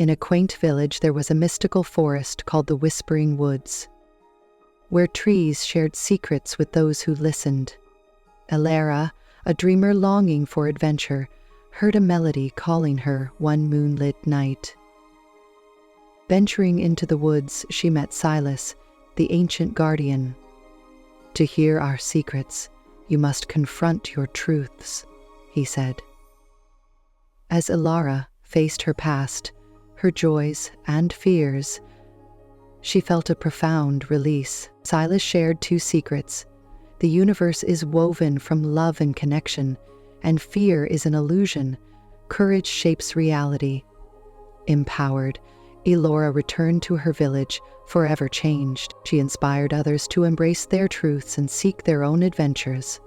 In a quaint village there was a mystical forest called the Whispering Woods, where trees shared secrets with those who listened. Elara, a dreamer longing for adventure, heard a melody calling her one moonlit night. Venturing into the woods, she met Silas, the ancient guardian. "To hear our secrets, you must confront your truths," he said. As Elara faced her past, her joys and fears, she felt a profound release. Silas shared two secrets. The universe is woven from love and connection, and fear is an illusion. Courage shapes reality. Empowered, Elora returned to her village, forever changed. She inspired others to embrace their truths and seek their own adventures.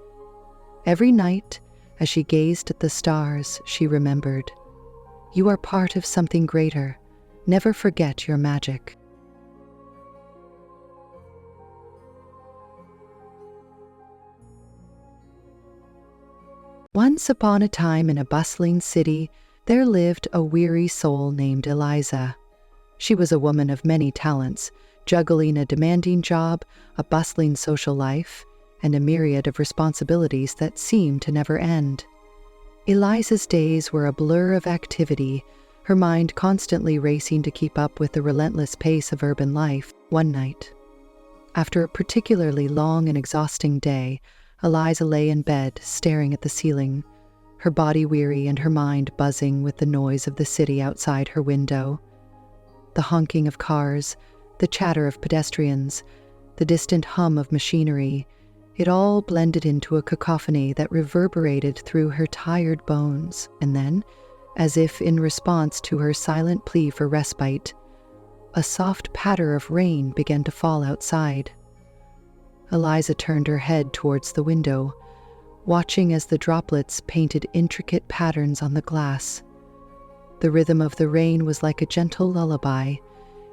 Every night, as she gazed at the stars, she remembered, "You are part of something greater. Never forget your magic." Once upon a time in a bustling city, there lived a weary soul named Eliza. She was a woman of many talents, juggling a demanding job, a bustling social life, and a myriad of responsibilities that seemed to never end. Eliza's days were a blur of activity, her mind constantly racing to keep up with the relentless pace of urban life. One night, after a particularly long and exhausting day, Eliza lay in bed, staring at the ceiling, her body weary and her mind buzzing with the noise of the city outside her window. The honking of cars, the chatter of pedestrians, the distant hum of machinery, it all blended into a cacophony that reverberated through her tired bones. And then, as if in response to her silent plea for respite, a soft patter of rain began to fall outside. Eliza turned her head towards the window, watching as the droplets painted intricate patterns on the glass. The rhythm of the rain was like a gentle lullaby,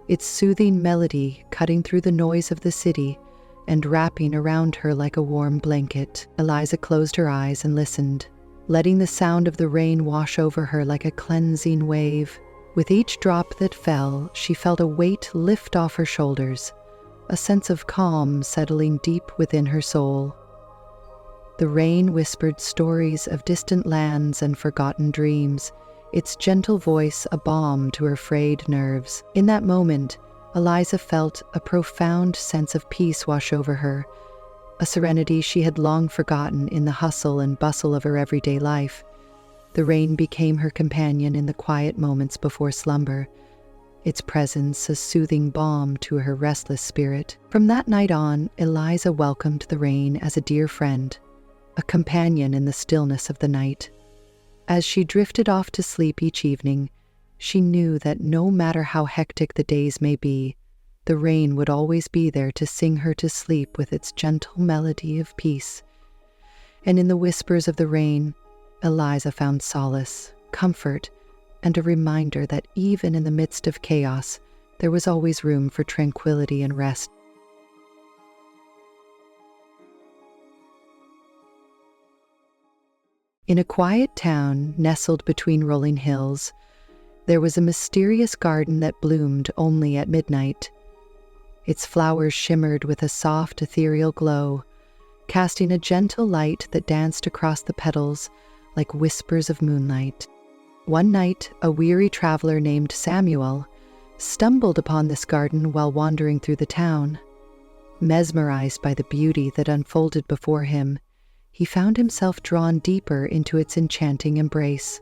its soothing melody cutting through the noise of the city and wrapping around her like a warm blanket. Eliza closed her eyes and listened, letting the sound of the rain wash over her like a cleansing wave. With each drop that fell, she felt a weight lift off her shoulders, a sense of calm settling deep within her soul. The rain whispered stories of distant lands and forgotten dreams, its gentle voice a balm to her frayed nerves. In that moment, Eliza felt a profound sense of peace wash over her, a serenity she had long forgotten in the hustle and bustle of her everyday life. The rain became her companion in the quiet moments before slumber, its presence a soothing balm to her restless spirit. From that night on, Eliza welcomed the rain as a dear friend, a companion in the stillness of the night. As she drifted off to sleep each evening, she knew that no matter how hectic the days may be, the rain would always be there to sing her to sleep with its gentle melody of peace. And in the whispers of the rain, Eliza found solace, comfort, and a reminder that even in the midst of chaos, there was always room for tranquility and rest. In a quiet town nestled between rolling hills, there was a mysterious garden that bloomed only at midnight. Its flowers shimmered with a soft, ethereal glow, casting a gentle light that danced across the petals like whispers of moonlight. One night, a weary traveler named Samuel stumbled upon this garden while wandering through the town. Mesmerized by the beauty that unfolded before him, he found himself drawn deeper into its enchanting embrace.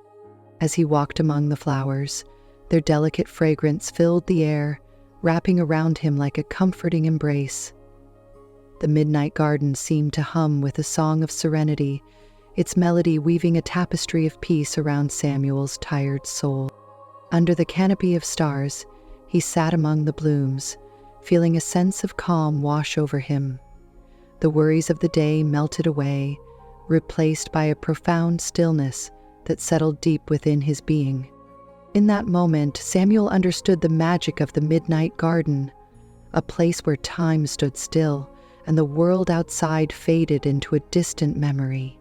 As he walked among the flowers, their delicate fragrance filled the air, wrapping around him like a comforting embrace. The midnight garden seemed to hum with a song of serenity, its melody weaving a tapestry of peace around Samuel's tired soul. Under the canopy of stars, he sat among the blooms, feeling a sense of calm wash over him. The worries of the day melted away, replaced by a profound stillness that settled deep within his being. In that moment, Samuel understood the magic of the midnight garden, a place where time stood still and the world outside faded into a distant memory.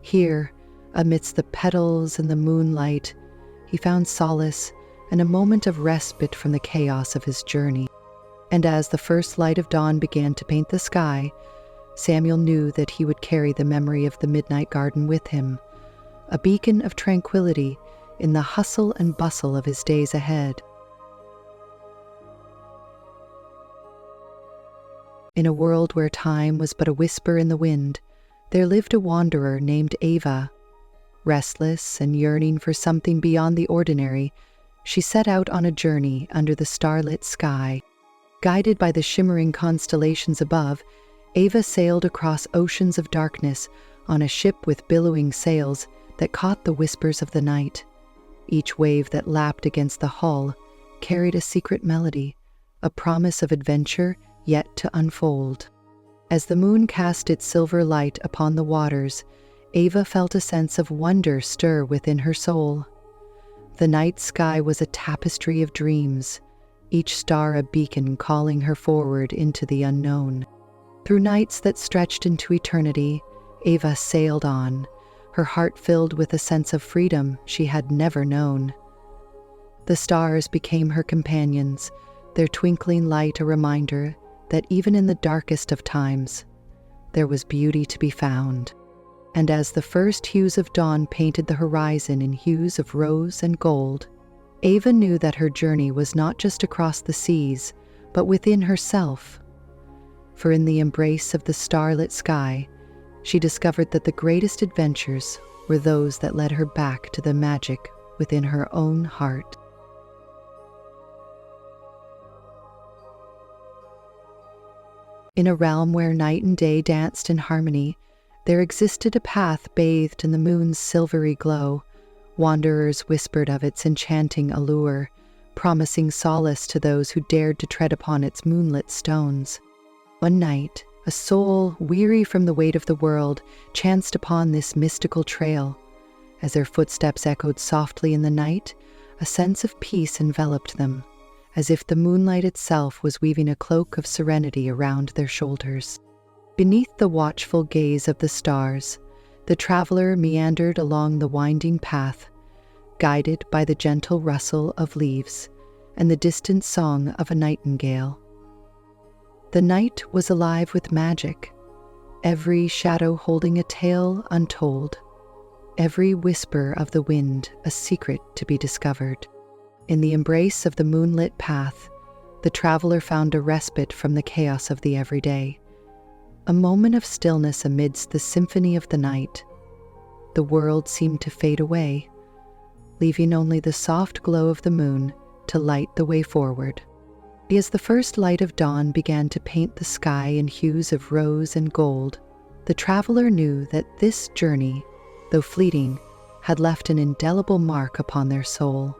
Here, amidst the petals and the moonlight, he found solace, and a moment of respite from the chaos of his journey. And as the first light of dawn began to paint the sky, Samuel knew that he would carry the memory of the midnight garden with him, a beacon of tranquility in the hustle and bustle of his days ahead. In a world where time was but a whisper in the wind, there lived a wanderer named Ava. Restless and yearning for something beyond the ordinary, she set out on a journey under the starlit sky. Guided by the shimmering constellations above, Ava sailed across oceans of darkness on a ship with billowing sails that caught the whispers of the night. Each wave that lapped against the hull carried a secret melody, a promise of adventure yet to unfold. As the moon cast its silver light upon the waters, Ava felt a sense of wonder stir within her soul. The night sky was a tapestry of dreams, each star a beacon calling her forward into the unknown. Through nights that stretched into eternity, Ava sailed on, her heart filled with a sense of freedom she had never known. The stars became her companions, their twinkling light a reminder that even in the darkest of times, there was beauty to be found. And as the first hues of dawn painted the horizon in hues of rose and gold, Ava knew that her journey was not just across the seas, but within herself. For in the embrace of the starlit sky, she discovered that the greatest adventures were those that led her back to the magic within her own heart. In a realm where night and day danced in harmony, there existed a path bathed in the moon's silvery glow. Wanderers whispered of its enchanting allure, promising solace to those who dared to tread upon its moonlit stones. One night, a soul, weary from the weight of the world, chanced upon this mystical trail. As their footsteps echoed softly in the night, a sense of peace enveloped them, as if the moonlight itself was weaving a cloak of serenity around their shoulders. Beneath the watchful gaze of the stars, the traveler meandered along the winding path, guided by the gentle rustle of leaves and the distant song of a nightingale. The night was alive with magic, every shadow holding a tale untold, every whisper of the wind a secret to be discovered. In the embrace of the moonlit path, the traveler found a respite from the chaos of the everyday, a moment of stillness amidst the symphony of the night. The world seemed to fade away, leaving only the soft glow of the moon to light the way forward. As the first light of dawn began to paint the sky in hues of rose and gold, the traveler knew that this journey, though fleeting, had left an indelible mark upon their soul.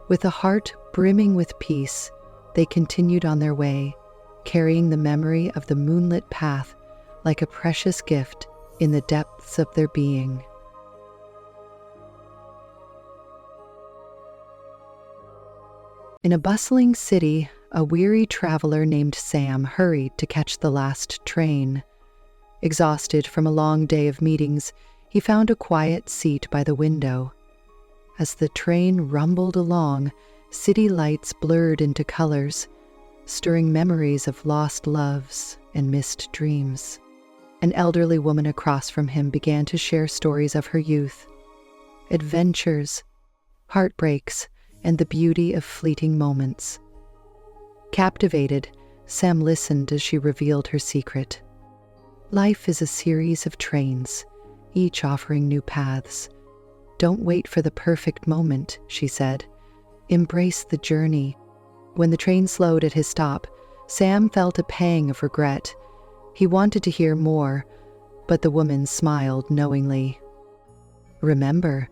With a heart brimming with peace, they continued on their way, carrying the memory of the moonlit path like a precious gift in the depths of their being. In a bustling city, a weary traveler named Sam hurried to catch the last train. Exhausted from a long day of meetings, he found a quiet seat by the window. As the train rumbled along, city lights blurred into colors, stirring memories of lost loves and missed dreams. An elderly woman across from him began to share stories of her youth, adventures, heartbreaks, and the beauty of fleeting moments. Captivated, Sam listened as she revealed her secret. Life is a series of trains, each offering new paths. Don't wait for the perfect moment, she said. Embrace the journey. When the train slowed at his stop, Sam felt a pang of regret. He wanted to hear more, but the woman smiled knowingly. Remember,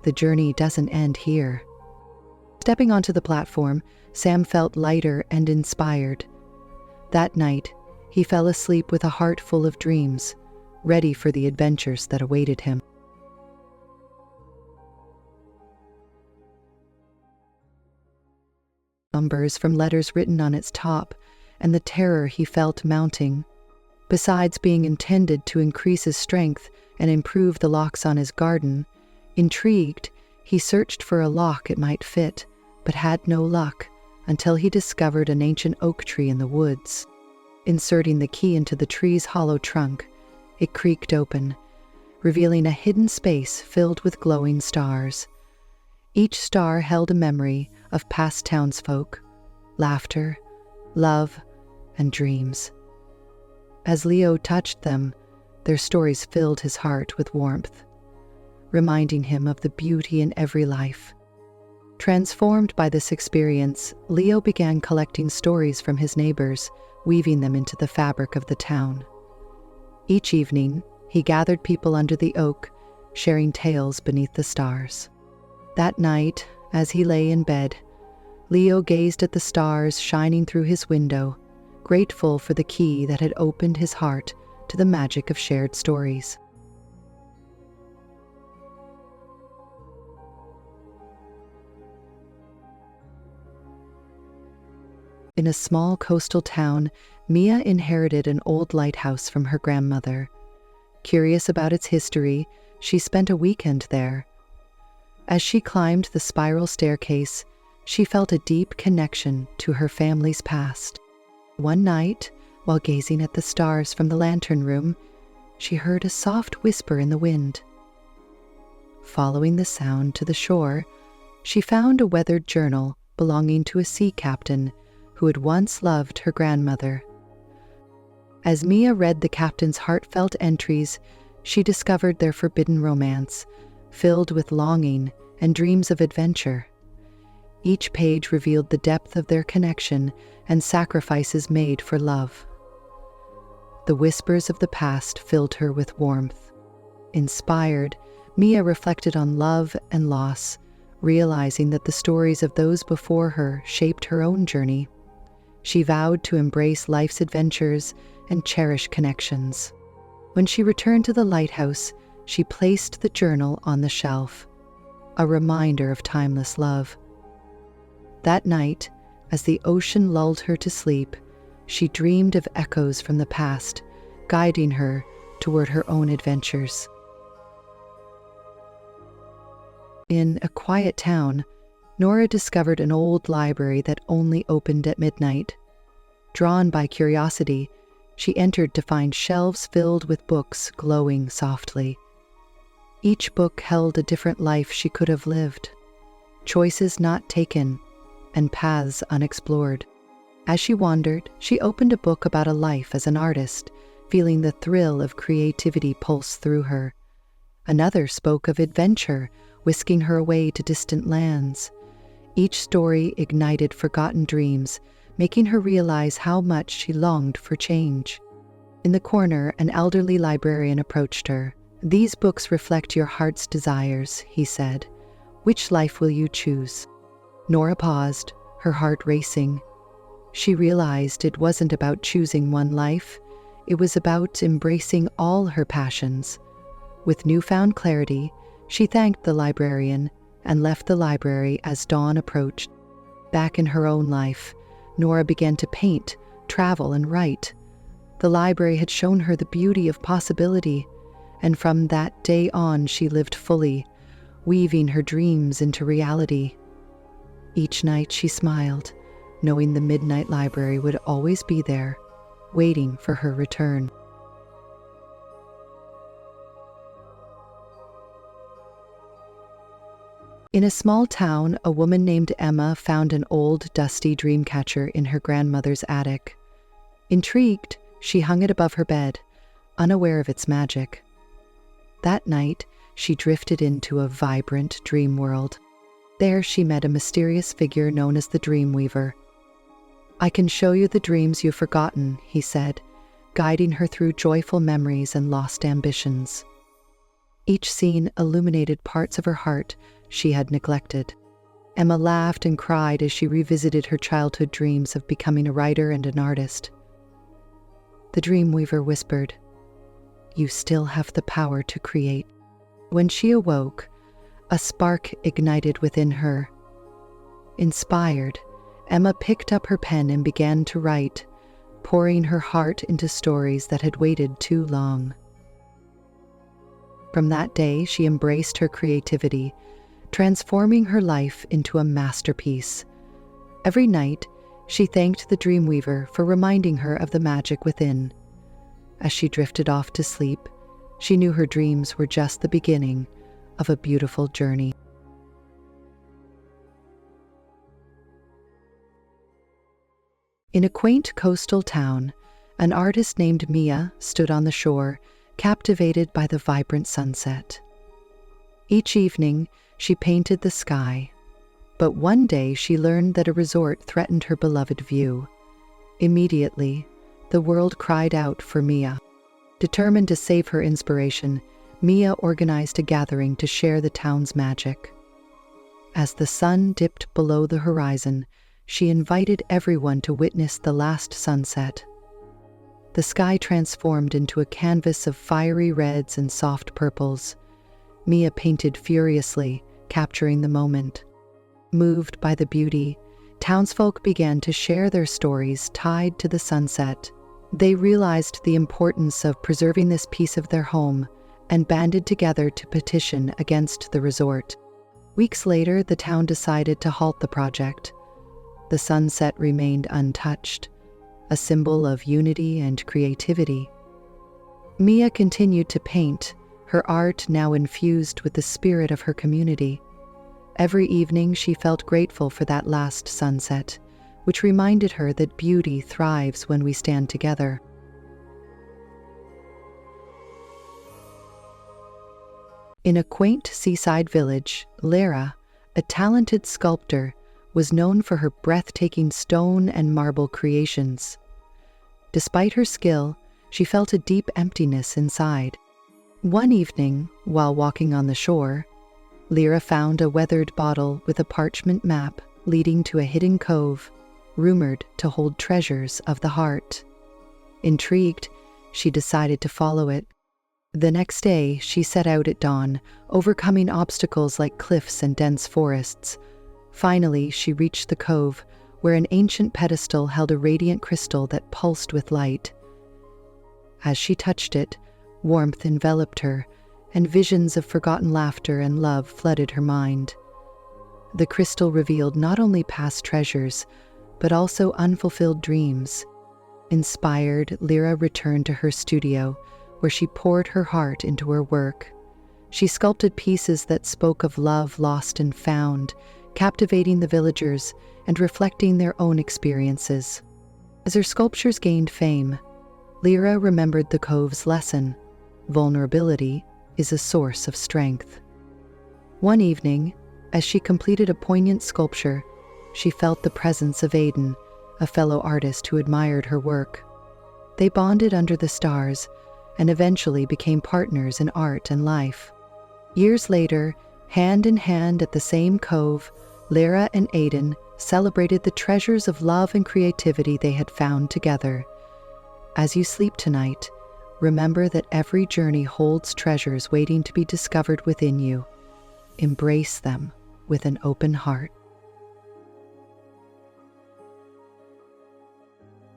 the journey doesn't end here. Stepping onto the platform, Sam felt lighter and inspired. That night, he fell asleep with a heart full of dreams, ready for the adventures that awaited him. Numbers from letters written on its top, and the terror he felt mounting. Besides being intended to increase his strength and improve the locks on his garden, intrigued, he searched for a lock it might fit, but had no luck until he discovered an ancient oak tree in the woods. Inserting the key into the tree's hollow trunk, it creaked open, revealing a hidden space filled with glowing stars. Each star held a memory of past townsfolk, laughter, love, and dreams. As Leo touched them, their stories filled his heart with warmth, reminding him of the beauty in every life. Transformed by this experience, Leo began collecting stories from his neighbors, weaving them into the fabric of the town. Each evening, he gathered people under the oak, sharing tales beneath the stars. That night, as he lay in bed, Leo gazed at the stars shining through his window, grateful for the key that had opened his heart to the magic of shared stories. In a small coastal town, Mia inherited an old lighthouse from her grandmother. Curious about its history, she spent a weekend there. As she climbed the spiral staircase, she felt a deep connection to her family's past. One night, while gazing at the stars from the lantern room, she heard a soft whisper in the wind. Following the sound to the shore, she found a weathered journal belonging to a sea captain who had once loved her grandmother. As Mia read the captain's heartfelt entries, she discovered their forbidden romance, filled with longing and dreams of adventure. Each page revealed the depth of their connection and sacrifices made for love. The whispers of the past filled her with warmth. Inspired, Mia reflected on love and loss, realizing that the stories of those before her shaped her own journey. She vowed to embrace life's adventures and cherish connections. When she returned to the lighthouse, she placed the journal on the shelf, a reminder of timeless love. That night, as the ocean lulled her to sleep, she dreamed of echoes from the past, guiding her toward her own adventures. In a quiet town, Nora discovered an old library that only opened at midnight. Drawn by curiosity, she entered to find shelves filled with books glowing softly. Each book held a different life she could have lived, choices not taken, and paths unexplored. As she wandered, she opened a book about a life as an artist, feeling the thrill of creativity pulse through her. Another spoke of adventure, whisking her away to distant lands. Each story ignited forgotten dreams, making her realize how much she longed for change. In the corner, an elderly librarian approached her. "These books reflect your heart's desires," he said. "Which life will you choose?" Nora paused, her heart racing. She realized it wasn't about choosing one life, it was about embracing all her passions. With newfound clarity, she thanked the librarian and left the library as dawn approached. Back in her own life, Nora began to paint, travel, and write. The library had shown her the beauty of possibility, and from that day on she lived fully, weaving her dreams into reality. Each night she smiled, knowing the Midnight Library would always be there, waiting for her return. In a small town, a woman named Emma found an old, dusty dream catcher in her grandmother's attic. Intrigued, she hung it above her bed, unaware of its magic. That night, she drifted into a vibrant dream world. There she met a mysterious figure known as the Dreamweaver. "I can show you the dreams you've forgotten," he said, guiding her through joyful memories and lost ambitions. Each scene illuminated parts of her heart she had neglected. Emma laughed and cried as she revisited her childhood dreams of becoming a writer and an artist. The Dreamweaver whispered, "You still have the power to create." When she awoke, a spark ignited within her. Inspired, Emma picked up her pen and began to write, pouring her heart into stories that had waited too long. From that day, she embraced her creativity, transforming her life into a masterpiece. Every night, she thanked the Dreamweaver for reminding her of the magic within. As she drifted off to sleep, she knew her dreams were just the beginning of a beautiful journey. In a quaint coastal town, an artist named Mia stood on the shore, captivated by the vibrant sunset. Each evening, she painted the sky, but one day she learned that a resort threatened her beloved view. Immediately, the world cried out for Mia. Determined to save her inspiration, Mia organized a gathering to share the town's magic. As the sun dipped below the horizon, she invited everyone to witness the last sunset. The sky transformed into a canvas of fiery reds and soft purples. Mia painted furiously, capturing the moment. Moved by the beauty, townsfolk began to share their stories tied to the sunset. They realized the importance of preserving this piece of their home and banded together to petition against the resort. Weeks later, the town decided to halt the project. The sunset remained untouched, a symbol of unity and creativity. Mia continued to paint, her art now infused with the spirit of her community. Every evening she felt grateful for that last sunset, which reminded her that beauty thrives when we stand together. In a quaint seaside village, Lara, a talented sculptor, was known for her breathtaking stone and marble creations. Despite her skill, she felt a deep emptiness inside. One evening, while walking on the shore, Lara found a weathered bottle with a parchment map leading to a hidden cove, rumored to hold treasures of the heart. Intrigued, she decided to follow it. The next day, she set out at dawn, overcoming obstacles like cliffs and dense forests. Finally, she reached the cove, where an ancient pedestal held a radiant crystal that pulsed with light. As she touched it, warmth enveloped her, and visions of forgotten laughter and love flooded her mind. The crystal revealed not only past treasures, but also unfulfilled dreams. Inspired, Lara returned to her studio, where she poured her heart into her work. She sculpted pieces that spoke of love lost and found, captivating the villagers and reflecting their own experiences. As her sculptures gained fame, Lara remembered the cove's lesson: vulnerability is a source of strength. One evening, as she completed a poignant sculpture, she felt the presence of Aiden, a fellow artist who admired her work. They bonded under the stars and eventually became partners in art and life. Years later, hand in hand at the same cove, Lara and Aiden celebrated the treasures of love and creativity they had found together. As you sleep tonight, remember that every journey holds treasures waiting to be discovered within you. Embrace them with an open heart.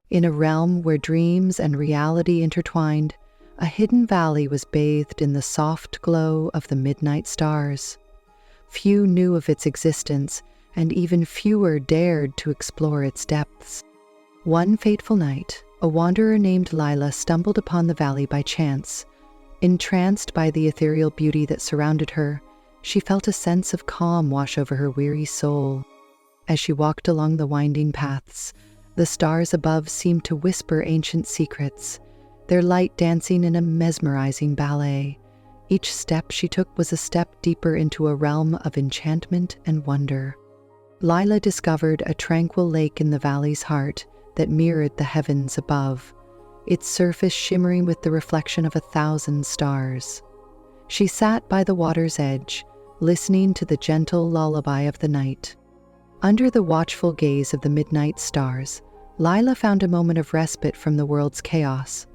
In a realm where dreams and reality intertwined, a hidden valley was bathed in the soft glow of the midnight stars. Few knew of its existence, and even fewer dared to explore its depths. One fateful night, a wanderer named Lila stumbled upon the valley by chance. Entranced by the ethereal beauty that surrounded her, she felt a sense of calm wash over her weary soul. As she walked along the winding paths, the stars above seemed to whisper ancient secrets, their light dancing in a mesmerizing ballet. Each step she took was a step deeper into a realm of enchantment and wonder. Lila discovered a tranquil lake in the valley's heart that mirrored the heavens above, its surface shimmering with the reflection of 1,000 stars. She sat by the water's edge, listening to the gentle lullaby of the night. Under the watchful gaze of the midnight stars, Lila found a moment of respite from the world's chaos.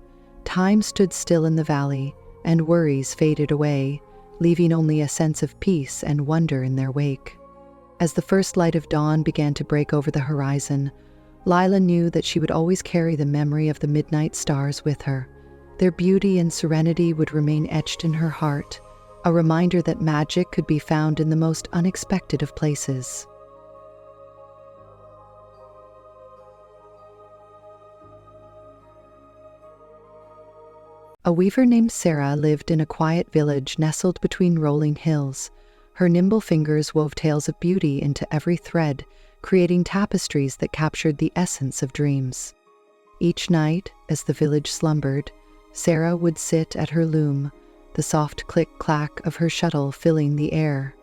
Time stood still in the valley, and worries faded away, leaving only a sense of peace and wonder in their wake. As the first light of dawn began to break over the horizon, Lila knew that she would always carry the memory of the midnight stars with her. Their beauty and serenity would remain etched in her heart, a reminder that magic could be found in the most unexpected of places. A weaver named Sarah lived in a quiet village nestled between rolling hills. Her nimble fingers wove tales of beauty into every thread, creating tapestries that captured the essence of dreams. Each night, as the village slumbered, Sarah would sit at her loom, the soft click-clack of her shuttle filling the air.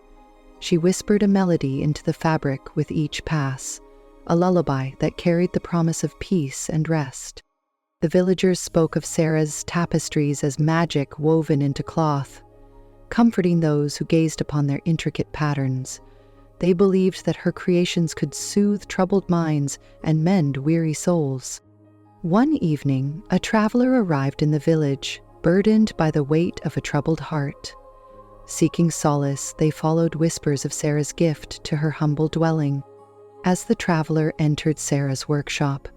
She whispered a melody into the fabric with each pass, a lullaby that carried the promise of peace and rest. The villagers spoke of Sarah's tapestries as magic woven into cloth, comforting those who gazed upon their intricate patterns. They believed that her creations could soothe troubled minds and mend weary souls. One evening, a traveler arrived in the village, burdened by the weight of a troubled heart. Seeking solace, they followed whispers of Sarah's gift to her humble dwelling. As the traveler entered Sarah's workshop,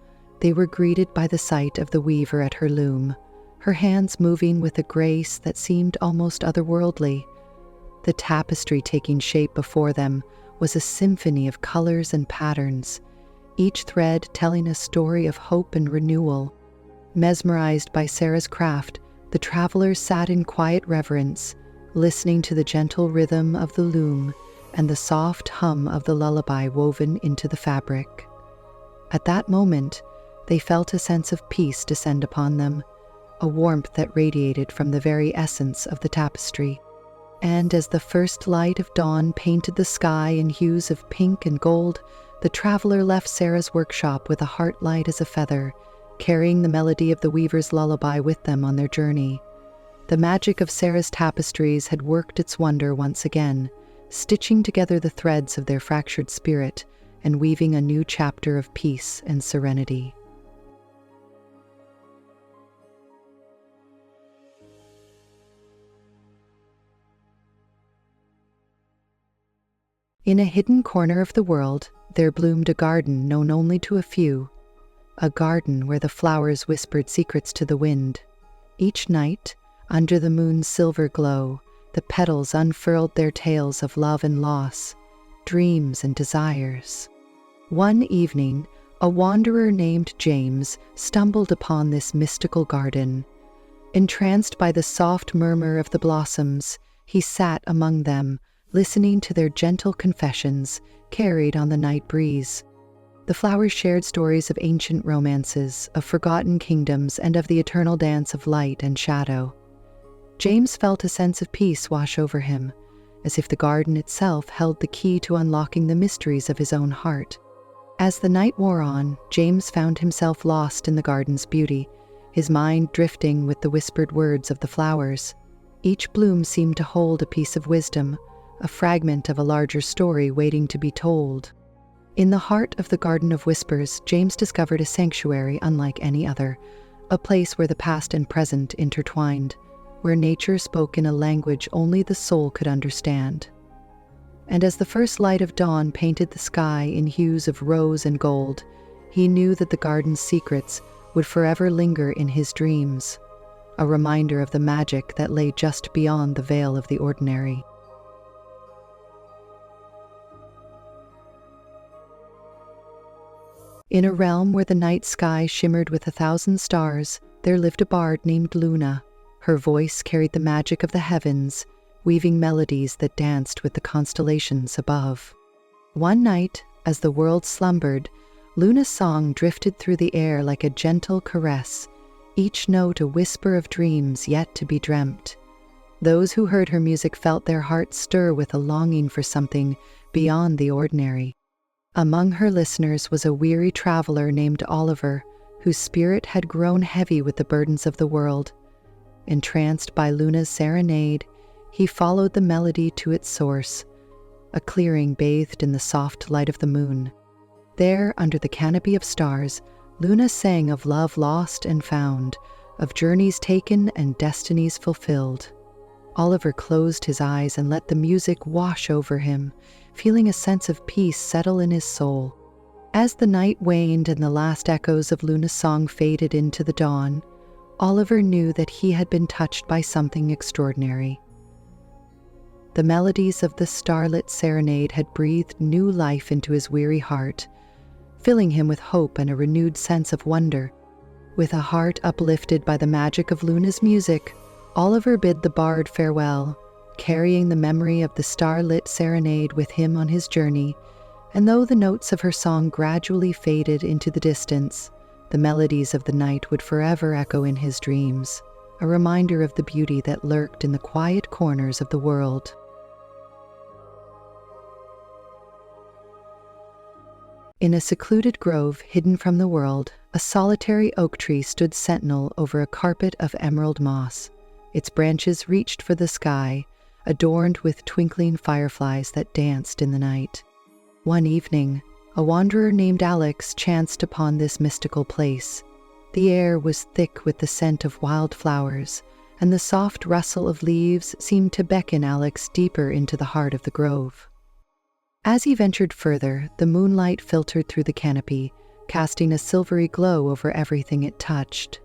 they were greeted by the sight of the weaver at her loom, her hands moving with a grace that seemed almost otherworldly. The tapestry taking shape before them was a symphony of colors and patterns, each thread telling a story of hope and renewal. Mesmerized by Sarah's craft, the travelers sat in quiet reverence, listening to the gentle rhythm of the loom and the soft hum of the lullaby woven into the fabric. At that moment, they felt a sense of peace descend upon them, a warmth that radiated from the very essence of the tapestry. And as the first light of dawn painted the sky in hues of pink and gold, the traveler left Sarah's workshop with a heart light as a feather, carrying the melody of the weaver's lullaby with them on their journey. The magic of Sarah's tapestries had worked its wonder once again, stitching together the threads of their fractured spirit and weaving a new chapter of peace and serenity. In a hidden corner of the world, there bloomed a garden known only to a few, a garden where the flowers whispered secrets to the wind. Each night, under the moon's silver glow, the petals unfurled their tales of love and loss, dreams and desires. One evening, a wanderer named James stumbled upon this mystical garden. Entranced by the soft murmur of the blossoms, he sat among them, listening to their gentle confessions carried on the night breeze. The flowers shared stories of ancient romances, of forgotten kingdoms, and of the eternal dance of light and shadow. James felt a sense of peace wash over him, as if the garden itself held the key to unlocking the mysteries of his own heart. As the night wore on, James found himself lost in the garden's beauty, his mind drifting with the whispered words of the flowers. Each bloom seemed to hold a piece of wisdom, a fragment of a larger story waiting to be told. In the heart of the Garden of Whispers, James discovered a sanctuary unlike any other, a place where the past and present intertwined, where nature spoke in a language only the soul could understand. And as the first light of dawn painted the sky in hues of rose and gold, he knew that the garden's secrets would forever linger in his dreams, a reminder of the magic that lay just beyond the veil of the ordinary. In a realm where the night sky shimmered with 1,000 stars, there lived a bard named Luna. Her voice carried the magic of the heavens, weaving melodies that danced with the constellations above. One night, as the world slumbered, Luna's song drifted through the air like a gentle caress, each note a whisper of dreams yet to be dreamt. Those who heard her music felt their hearts stir with a longing for something beyond the ordinary. Among her listeners was a weary traveler named Oliver, whose spirit had grown heavy with the burdens of the world. Entranced by Luna's serenade, he followed the melody to its source, a clearing bathed in the soft light of the moon. There, under the canopy of stars, Luna sang of love lost and found, of journeys taken and destinies fulfilled. Oliver closed his eyes and let the music wash over him, feeling a sense of peace settle in his soul. As the night waned and the last echoes of Luna's song faded into the dawn, Oliver knew that he had been touched by something extraordinary. The melodies of the starlit serenade had breathed new life into his weary heart, filling him with hope and a renewed sense of wonder. With a heart uplifted by the magic of Luna's music, Oliver bid the bard farewell, carrying the memory of the starlit serenade with him on his journey. And though the notes of her song gradually faded into the distance, the melodies of the night would forever echo in his dreams, a reminder of the beauty that lurked in the quiet corners of the world. In a secluded grove hidden from the world, a solitary oak tree stood sentinel over a carpet of emerald moss. Its branches reached for the sky, adorned with twinkling fireflies that danced in the night. One evening, a wanderer named Alex chanced upon this mystical place. The air was thick with the scent of wildflowers, and the soft rustle of leaves seemed to beckon Alex deeper into the heart of the grove. As he ventured further, the moonlight filtered through the canopy, casting a silvery glow over everything it touched.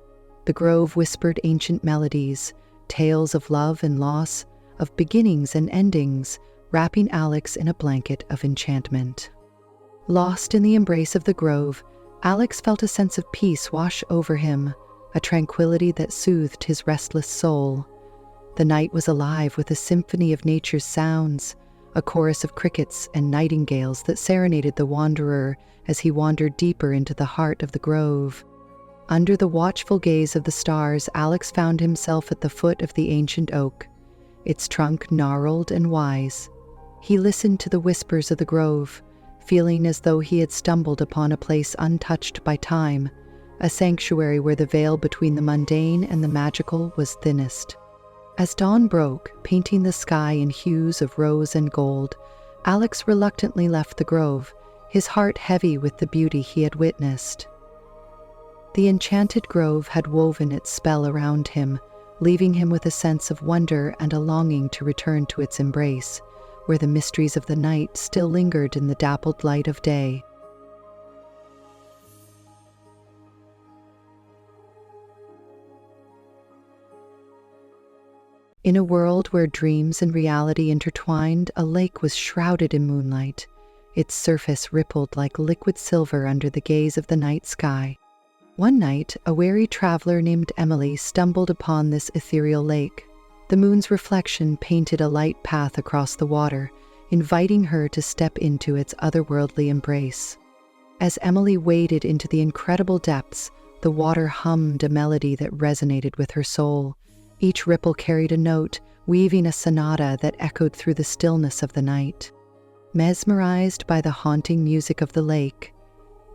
The grove whispered ancient melodies, tales of love and loss, of beginnings and endings, wrapping Alex in a blanket of enchantment. Lost in the embrace of the grove, Alex felt a sense of peace wash over him, a tranquility that soothed his restless soul. The night was alive with a symphony of nature's sounds, a chorus of crickets and nightingales that serenaded the wanderer as he wandered deeper into the heart of the grove. Under the watchful gaze of the stars, Alex found himself at the foot of the ancient oak, its trunk gnarled and wise. He listened to the whispers of the grove, feeling as though he had stumbled upon a place untouched by time, a sanctuary where the veil between the mundane and the magical was thinnest. As dawn broke, painting the sky in hues of rose and gold, Alex reluctantly left the grove, his heart heavy with the beauty he had witnessed. The enchanted grove had woven its spell around him, leaving him with a sense of wonder and a longing to return to its embrace, where the mysteries of the night still lingered in the dappled light of day. In a world where dreams and reality intertwined, a lake was shrouded in moonlight. Its surface rippled like liquid silver under the gaze of the night sky. One night, a weary traveler named Emily stumbled upon this ethereal lake. The moon's reflection painted a light path across the water, inviting her to step into its otherworldly embrace. As Emily waded into the incredible depths, the water hummed a melody that resonated with her soul. Each ripple carried a note, weaving a sonata that echoed through the stillness of the night. Mesmerized by the haunting music of the lake,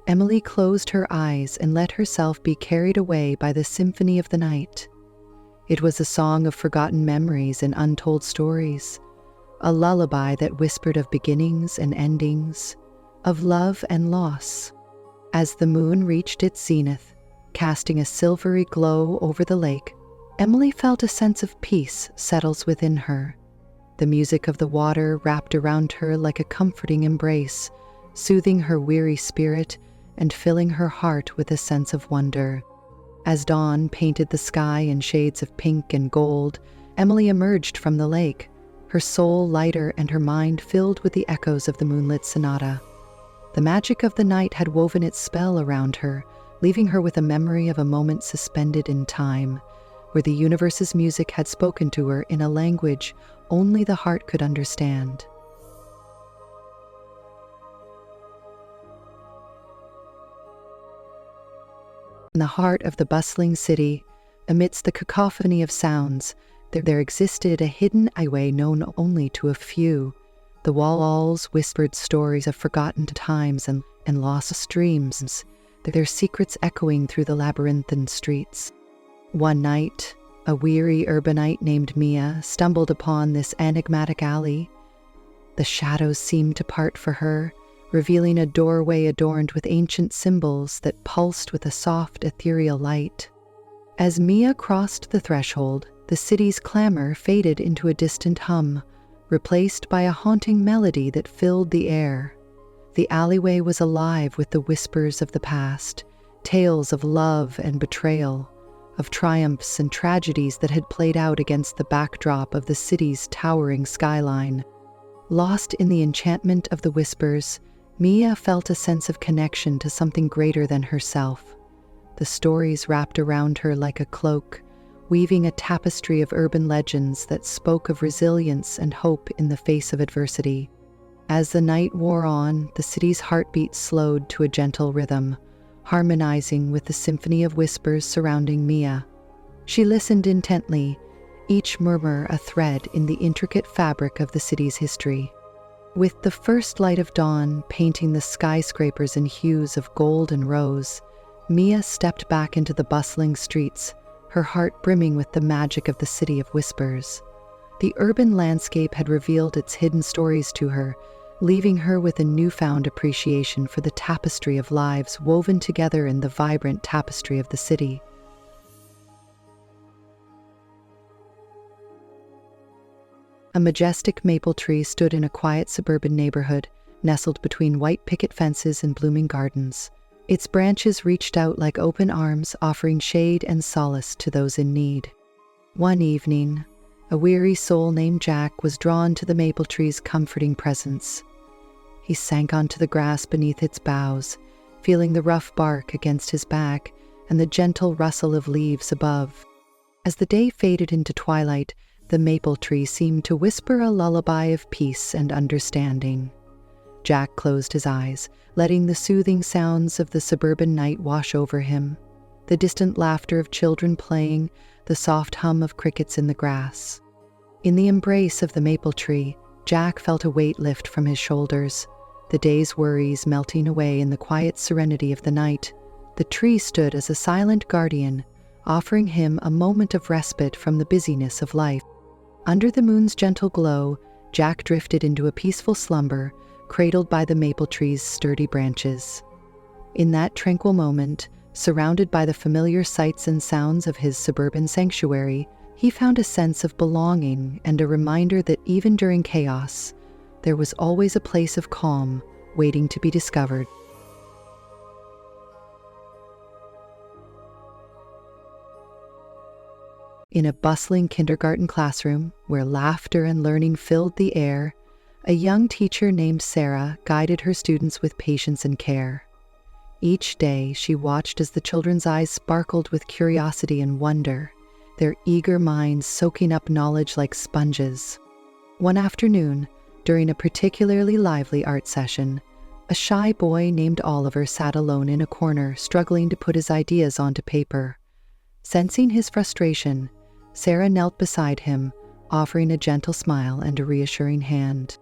Emily closed her eyes and let herself be carried away by the symphony of the night. It was a song of forgotten memories and untold stories, a lullaby that whispered of beginnings and endings, of love and loss. As the moon reached its zenith, casting a silvery glow over the lake, Emily felt a sense of peace settles within her. The music of the water wrapped around her like a comforting embrace, soothing her weary spirit and filling her heart with a sense of wonder. As dawn painted the sky in shades of pink and gold, Emily emerged from the lake, her soul lighter and her mind filled with the echoes of the moonlit sonata. The magic of the night had woven its spell around her, leaving her with a memory of a moment suspended in time, where the universe's music had spoken to her in a language only the heart could understand. In the heart of the bustling city, amidst the cacophony of sounds, there existed a hidden highway known only to a few. The walls whispered stories of forgotten times and lost dreams, their secrets echoing through the labyrinthine streets. One night, a weary urbanite named Mia stumbled upon this enigmatic alley. The shadows seemed to part for her, revealing a doorway adorned with ancient symbols that pulsed with a soft, ethereal light. As Mia crossed the threshold, the city's clamor faded into a distant hum, replaced by a haunting melody that filled the air. The alleyway was alive with the whispers of the past, tales of love and betrayal, of triumphs and tragedies that had played out against the backdrop of the city's towering skyline. Lost in the enchantment of the whispers, Mia felt a sense of connection to something greater than herself. The stories wrapped around her like a cloak, weaving a tapestry of urban legends that spoke of resilience and hope in the face of adversity. As the night wore on, the city's heartbeat slowed to a gentle rhythm, harmonizing with the symphony of whispers surrounding Mia. She listened intently, each murmur a thread in the intricate fabric of the city's history. With the first light of dawn painting the skyscrapers in hues of gold and rose, Mia stepped back into the bustling streets, her heart brimming with the magic of the city of whispers. The urban landscape had revealed its hidden stories to her, leaving her with a newfound appreciation for the tapestry of lives woven together in the vibrant tapestry of the city. A majestic maple tree stood in a quiet suburban neighborhood, nestled between white picket fences and blooming gardens. Its branches reached out like open arms, offering shade and solace to those in need. One evening, a weary soul named Jack was drawn to the maple tree's comforting presence. He sank onto the grass beneath its boughs, feeling the rough bark against his back and the gentle rustle of leaves above. As the day faded into twilight, the maple tree seemed to whisper a lullaby of peace and understanding. Jack closed his eyes, letting the soothing sounds of the suburban night wash over him, the distant laughter of children playing, the soft hum of crickets in the grass. In the embrace of the maple tree, Jack felt a weight lift from his shoulders, the day's worries melting away in the quiet serenity of the night. The tree stood as a silent guardian, offering him a moment of respite from the busyness of life. Under the moon's gentle glow, Jack drifted into a peaceful slumber, cradled by the maple tree's sturdy branches. In that tranquil moment, surrounded by the familiar sights and sounds of his suburban sanctuary, he found a sense of belonging and a reminder that even during chaos, there was always a place of calm waiting to be discovered. In a bustling kindergarten classroom where laughter and learning filled the air, a young teacher named Sarah guided her students with patience and care. Each day, she watched as the children's eyes sparkled with curiosity and wonder, their eager minds soaking up knowledge like sponges. One afternoon, during a particularly lively art session, a shy boy named Oliver sat alone in a corner, struggling to put his ideas onto paper. Sensing his frustration, Sarah knelt beside him, offering a gentle smile and a reassuring hand.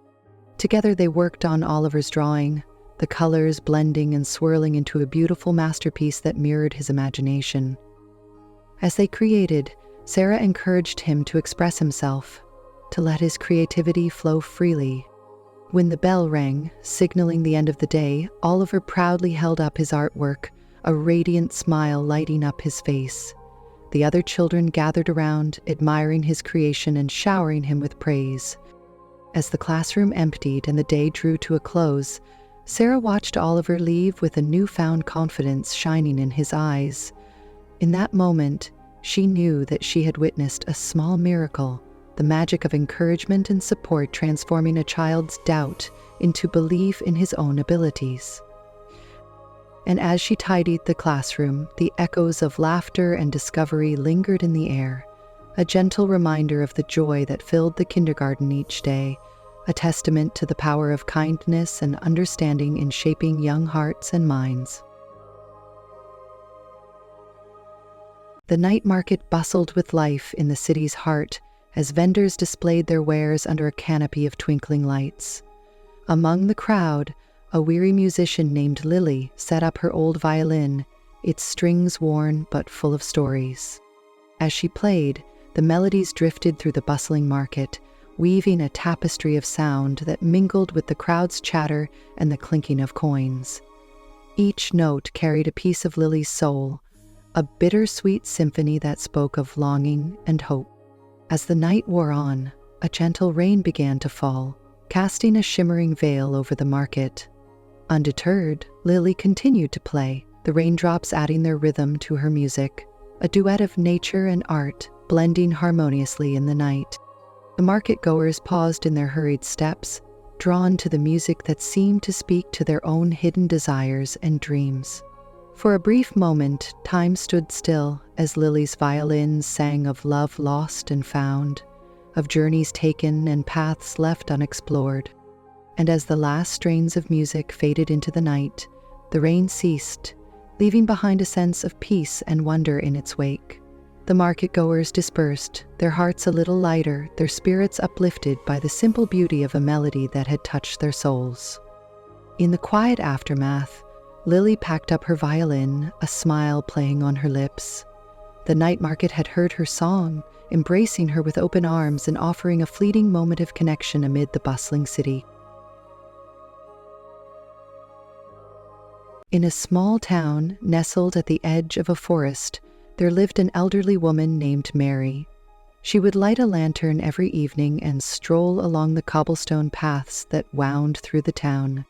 Together they worked on Oliver's drawing, the colors blending and swirling into a beautiful masterpiece that mirrored his imagination. As they created, Sarah encouraged him to express himself, to let his creativity flow freely. When the bell rang, signaling the end of the day, Oliver proudly held up his artwork, a radiant smile lighting up his face. The other children gathered around, admiring his creation and showering him with praise. As the classroom emptied and the day drew to a close, Sarah watched Oliver leave with a newfound confidence shining in his eyes. In that moment, she knew that she had witnessed a small miracle, the magic of encouragement and support transforming a child's doubt into belief in his own abilities. And as she tidied the classroom, the echoes of laughter and discovery lingered in the air, a gentle reminder of the joy that filled the kindergarten each day, a testament to the power of kindness and understanding in shaping young hearts and minds. The night market bustled with life in the city's heart as vendors displayed their wares under a canopy of twinkling lights. Among the crowd, a weary musician named Lily set up her old violin, its strings worn but full of stories. As she played, the melodies drifted through the bustling market, weaving a tapestry of sound that mingled with the crowd's chatter and the clinking of coins. Each note carried a piece of Lily's soul, a bittersweet symphony that spoke of longing and hope. As the night wore on, a gentle rain began to fall, casting a shimmering veil over the market. Undeterred, Lily continued to play, the raindrops adding their rhythm to her music. a duet of nature and art blending harmoniously in the night. The market-goers paused in their hurried steps, drawn to the music that seemed to speak to their own hidden desires and dreams. For a brief moment, time stood still as Lily's violin sang of love lost and found, of journeys taken and paths left unexplored. And as the last strains of music faded into the night, the rain ceased, leaving behind a sense of peace and wonder in its wake. The market-goers dispersed, their hearts a little lighter, their spirits uplifted by the simple beauty of a melody that had touched their souls. In the quiet aftermath, Lily packed up her violin, a smile playing on her lips. The night market had heard her song, embracing her with open arms and offering a fleeting moment of connection amid the bustling city. In a small town nestled at the edge of a forest, there lived an elderly woman named Mary. She would light a lantern every evening and stroll along the cobblestone paths that wound through the town.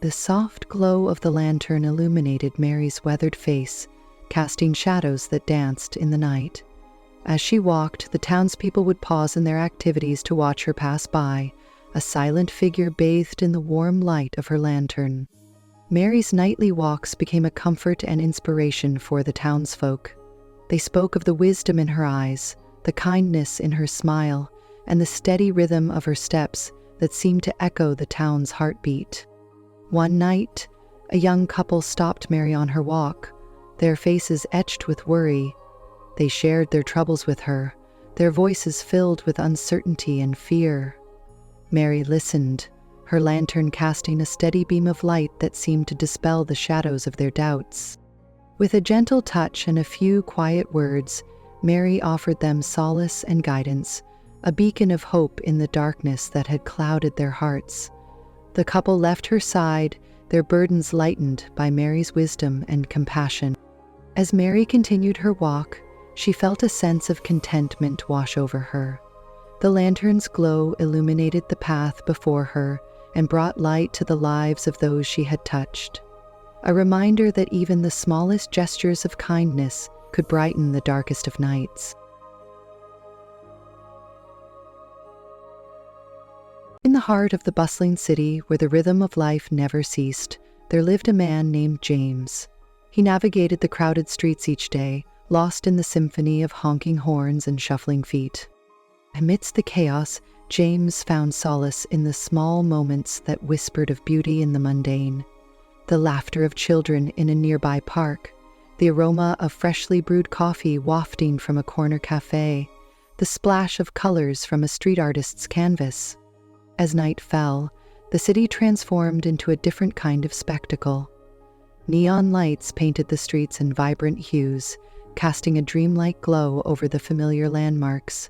The soft glow of the lantern illuminated Mary's weathered face, casting shadows that danced in the night. As she walked, the townspeople would pause in their activities to watch her pass by, a silent figure bathed in the warm light of her lantern. Mary's nightly walks became a comfort and inspiration for the townsfolk. They spoke of the wisdom in her eyes, the kindness in her smile, and the steady rhythm of her steps that seemed to echo the town's heartbeat. One night, a young couple stopped Mary on her walk, their faces etched with worry. They shared their troubles with her, their voices filled with uncertainty and fear. Mary listened, her lantern casting a steady beam of light that seemed to dispel the shadows of their doubts. With a gentle touch and a few quiet words, Mary offered them solace and guidance, a beacon of hope in the darkness that had clouded their hearts. The couple left her side, their burdens lightened by Mary's wisdom and compassion. As Mary continued her walk, she felt a sense of contentment wash over her. The lantern's glow illuminated the path before her and brought light to the lives of those she had touched. A reminder that even the smallest gestures of kindness could brighten the darkest of nights. In the heart of the bustling city, where the rhythm of life never ceased, there lived a man named James. He navigated the crowded streets each day, lost in the symphony of honking horns and shuffling feet. Amidst the chaos, James found solace in the small moments that whispered of beauty in the mundane. The laughter of children in a nearby park, the aroma of freshly brewed coffee wafting from a corner cafe, the splash of colors from a street artist's canvas. As night fell, the city transformed into a different kind of spectacle. Neon lights painted the streets in vibrant hues, casting a dreamlike glow over the familiar landmarks.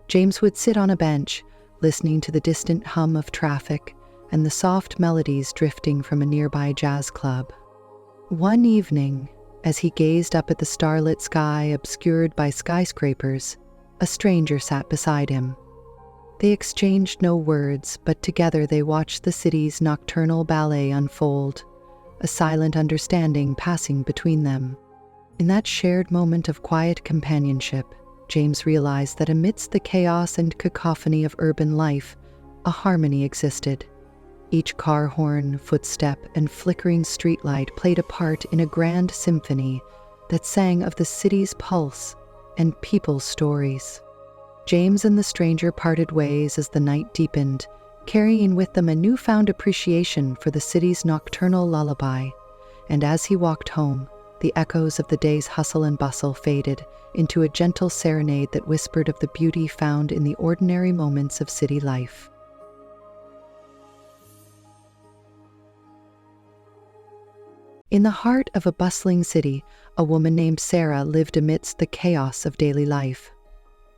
James would sit on a bench, listening to the distant hum of traffic and the soft melodies drifting from a nearby jazz club. One evening, as he gazed up at the starlit sky obscured by skyscrapers, a stranger sat beside him. They exchanged no words, but together they watched the city's nocturnal ballet unfold, a silent understanding passing between them. In that shared moment of quiet companionship, James realized that amidst the chaos and cacophony of urban life, a harmony existed. Each car horn, footstep, and flickering streetlight played a part in a grand symphony that sang of the city's pulse and people's stories. James and the stranger parted ways as the night deepened, carrying with them a newfound appreciation for the city's nocturnal lullaby. And as he walked home, the echoes of the day's hustle and bustle faded into a gentle serenade that whispered of the beauty found in the ordinary moments of city life. In the heart of a bustling city, a woman named Sarah lived amidst the chaos of daily life.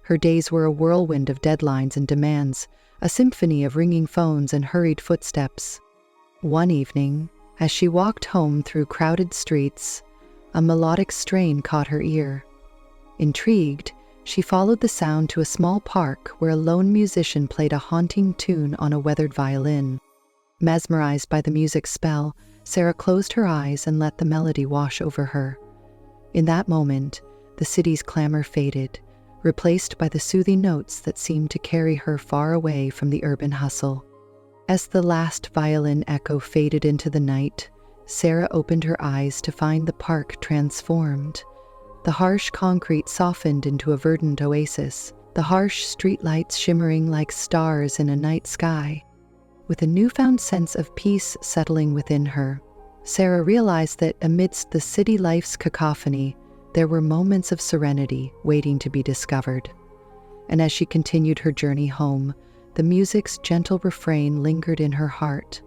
Her days were a whirlwind of deadlines and demands, a symphony of ringing phones and hurried footsteps. One evening, as she walked home through crowded streets, a melodic strain caught her ear. Intrigued, she followed the sound to a small park where a lone musician played a haunting tune on a weathered violin. Mesmerized by the music's spell, Sarah closed her eyes and let the melody wash over her. In that moment, the city's clamor faded, replaced by the soothing notes that seemed to carry her far away from the urban hustle. As the last violin echo faded into the night, Sarah opened her eyes to find the park transformed. The harsh concrete softened into a verdant oasis, the harsh streetlights shimmering like stars in a night sky. With a newfound sense of peace settling within her, Sarah realized that amidst the city life's cacophony, there were moments of serenity waiting to be discovered. And as she continued her journey home, the music's gentle refrain lingered in her heart,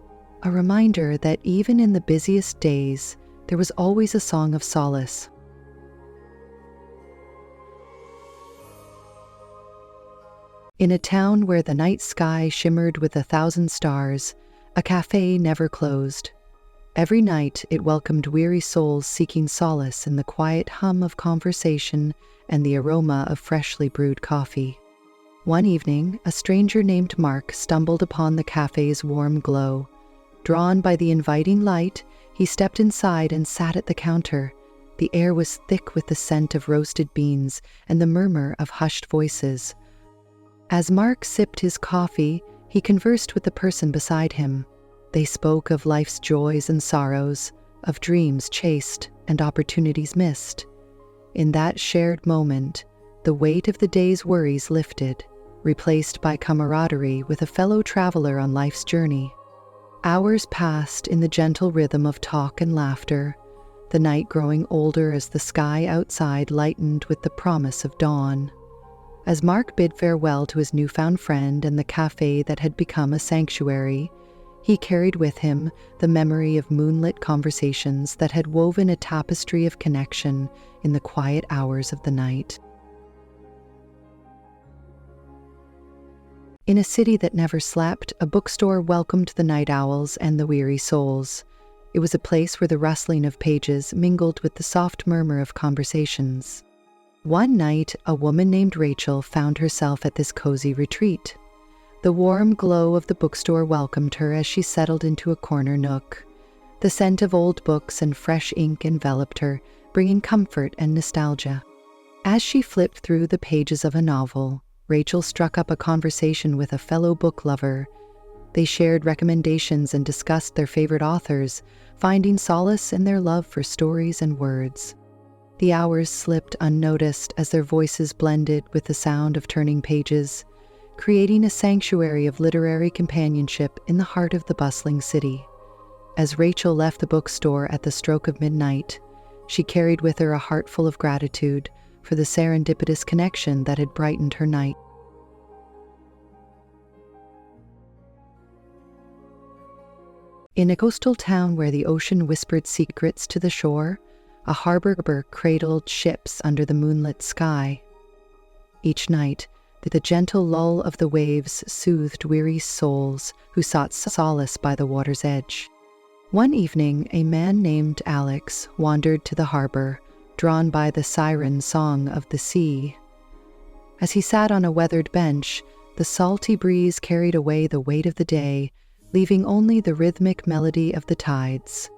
a reminder that even in the busiest days, there was always a song of solace. In a town where the night sky shimmered with 1,000 stars, a cafe never closed. Every night it welcomed weary souls seeking solace in the quiet hum of conversation and the aroma of freshly brewed coffee. One evening, a stranger named Mark stumbled upon the cafe's warm glow. Drawn by the inviting light, he stepped inside and sat at the counter. The air was thick with the scent of roasted beans and the murmur of hushed voices. As Mark sipped his coffee, he conversed with the person beside him. They spoke of life's joys and sorrows, of dreams chased and opportunities missed. In that shared moment, the weight of the day's worries lifted, replaced by camaraderie with a fellow traveler on life's journey. Hours passed in the gentle rhythm of talk and laughter, the night growing older as the sky outside lightened with the promise of dawn. As Mark bid farewell to his newfound friend and the cafe that had become a sanctuary, he carried with him the memory of moonlit conversations that had woven a tapestry of connection in the quiet hours of the night. In a city that never slept, a bookstore welcomed the night owls and the weary souls. It was a place where the rustling of pages mingled with the soft murmur of conversations. One night, a woman named Rachel found herself at this cozy retreat. The warm glow of the bookstore welcomed her as she settled into a corner nook. The scent of old books and fresh ink enveloped her, bringing comfort and nostalgia. As she flipped through the pages of a novel, Rachel struck up a conversation with a fellow book lover. They shared recommendations and discussed their favorite authors, finding solace in their love for stories and words. The hours slipped unnoticed as their voices blended with the sound of turning pages, creating a sanctuary of literary companionship in the heart of the bustling city. As Rachel left the bookstore at the stroke of midnight, she carried with her a heart full of gratitude for the serendipitous connection that had brightened her night. In a coastal town where the ocean whispered secrets to the shore, a harbor cradled ships under the moonlit sky. Each night, the gentle lull of the waves soothed weary souls who sought solace by the water's edge. One evening, a man named Alex wandered to the harbor, drawn by the siren song of the sea. As he sat on a weathered bench, the salty breeze carried away the weight of the day, leaving only the rhythmic melody of the tides.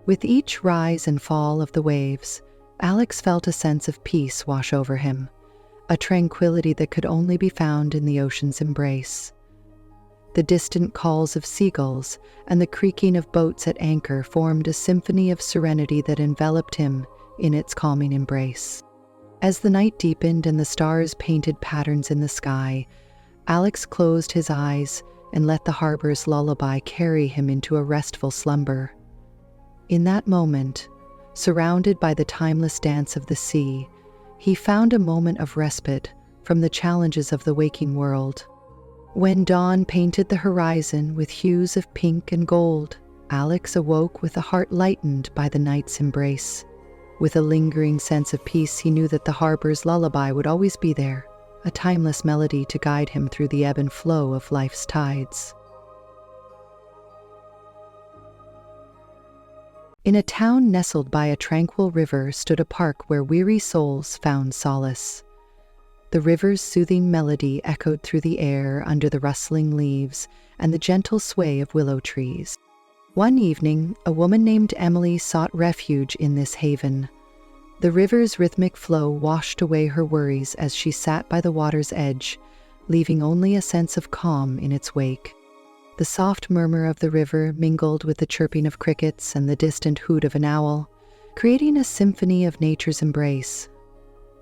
With each rise and fall of the waves, Alex felt a sense of peace wash over him, a tranquility that could only be found in the ocean's embrace. The distant calls of seagulls and the creaking of boats at anchor formed a symphony of serenity that enveloped him in its calming embrace. As the night deepened and the stars painted patterns in the sky, Alex closed his eyes and let the harbor's lullaby carry him into a restful slumber. In that moment, surrounded by the timeless dance of the sea, he found a moment of respite from the challenges of the waking world. When dawn painted the horizon with hues of pink and gold, Alex awoke with a heart lightened by the night's embrace. With a lingering sense of peace, he knew that the harbor's lullaby would always be there, a timeless melody to guide him through the ebb and flow of life's tides. In a town nestled by a tranquil river stood a park where weary souls found solace. The river's soothing melody echoed through the air under the rustling leaves and the gentle sway of willow trees. One evening, a woman named Emily sought refuge in this haven. The river's rhythmic flow washed away her worries as she sat by the water's edge, leaving only a sense of calm in its wake. The soft murmur of the river mingled with the chirping of crickets and the distant hoot of an owl, creating a symphony of nature's embrace.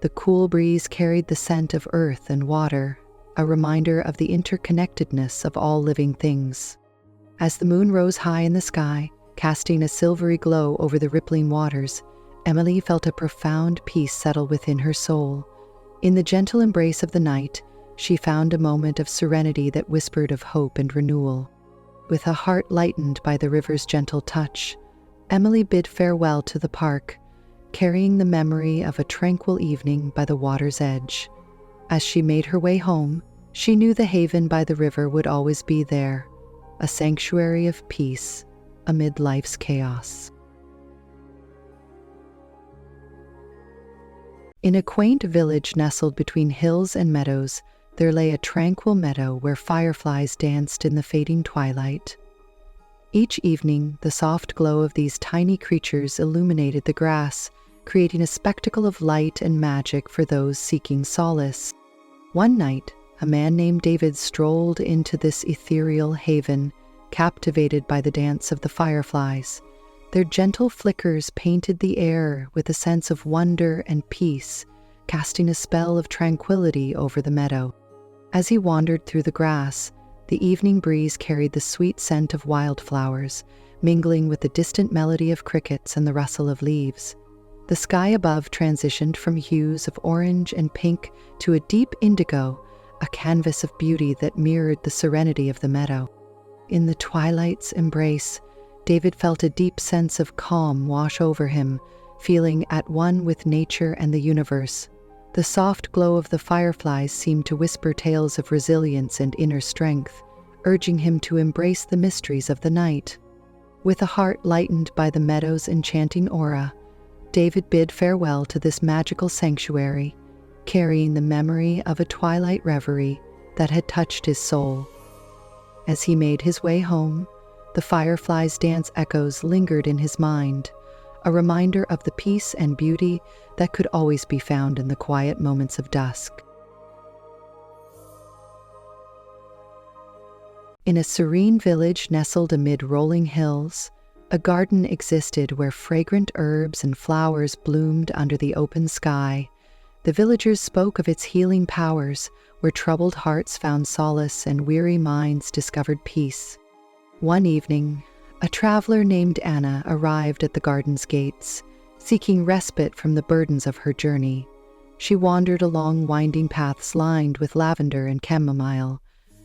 The cool breeze carried the scent of earth and water, a reminder of the interconnectedness of all living things. As the moon rose high in the sky, casting a silvery glow over the rippling waters, Emily felt a profound peace settle within her soul. In the gentle embrace of the night, she found a moment of serenity that whispered of hope and renewal. With a heart lightened by the river's gentle touch, Emily bid farewell to the park, carrying the memory of a tranquil evening by the water's edge. As she made her way home, she knew the haven by the river would always be there, a sanctuary of peace amid life's chaos. In a quaint village nestled between hills and meadows, there lay a tranquil meadow where fireflies danced in the fading twilight. Each evening, the soft glow of these tiny creatures illuminated the grass, creating a spectacle of light and magic for those seeking solace. One night, a man named David strolled into this ethereal haven, captivated by the dance of the fireflies. Their gentle flickers painted the air with a sense of wonder and peace, casting a spell of tranquility over the meadow. As he wandered through the grass, the evening breeze carried the sweet scent of wildflowers, mingling with the distant melody of crickets and the rustle of leaves. The sky above transitioned from hues of orange and pink to a deep indigo, a canvas of beauty that mirrored the serenity of the meadow. In the twilight's embrace, David felt a deep sense of calm wash over him, feeling at one with nature and the universe. The soft glow of the fireflies seemed to whisper tales of resilience and inner strength, urging him to embrace the mysteries of the night. With a heart lightened by the meadow's enchanting aura, David bid farewell to this magical sanctuary, carrying the memory of a twilight reverie that had touched his soul. As he made his way home, the fireflies' dance echoes lingered in his mind, a reminder of the peace and beauty that could always be found in the quiet moments of dusk. In a serene village nestled amid rolling hills, a garden existed where fragrant herbs and flowers bloomed under the open sky. The villagers spoke of its healing powers, where troubled hearts found solace and weary minds discovered peace. One evening, a traveler named Anna arrived at the garden's gates, seeking respite from the burdens of her journey. She wandered along winding paths lined with lavender and chamomile,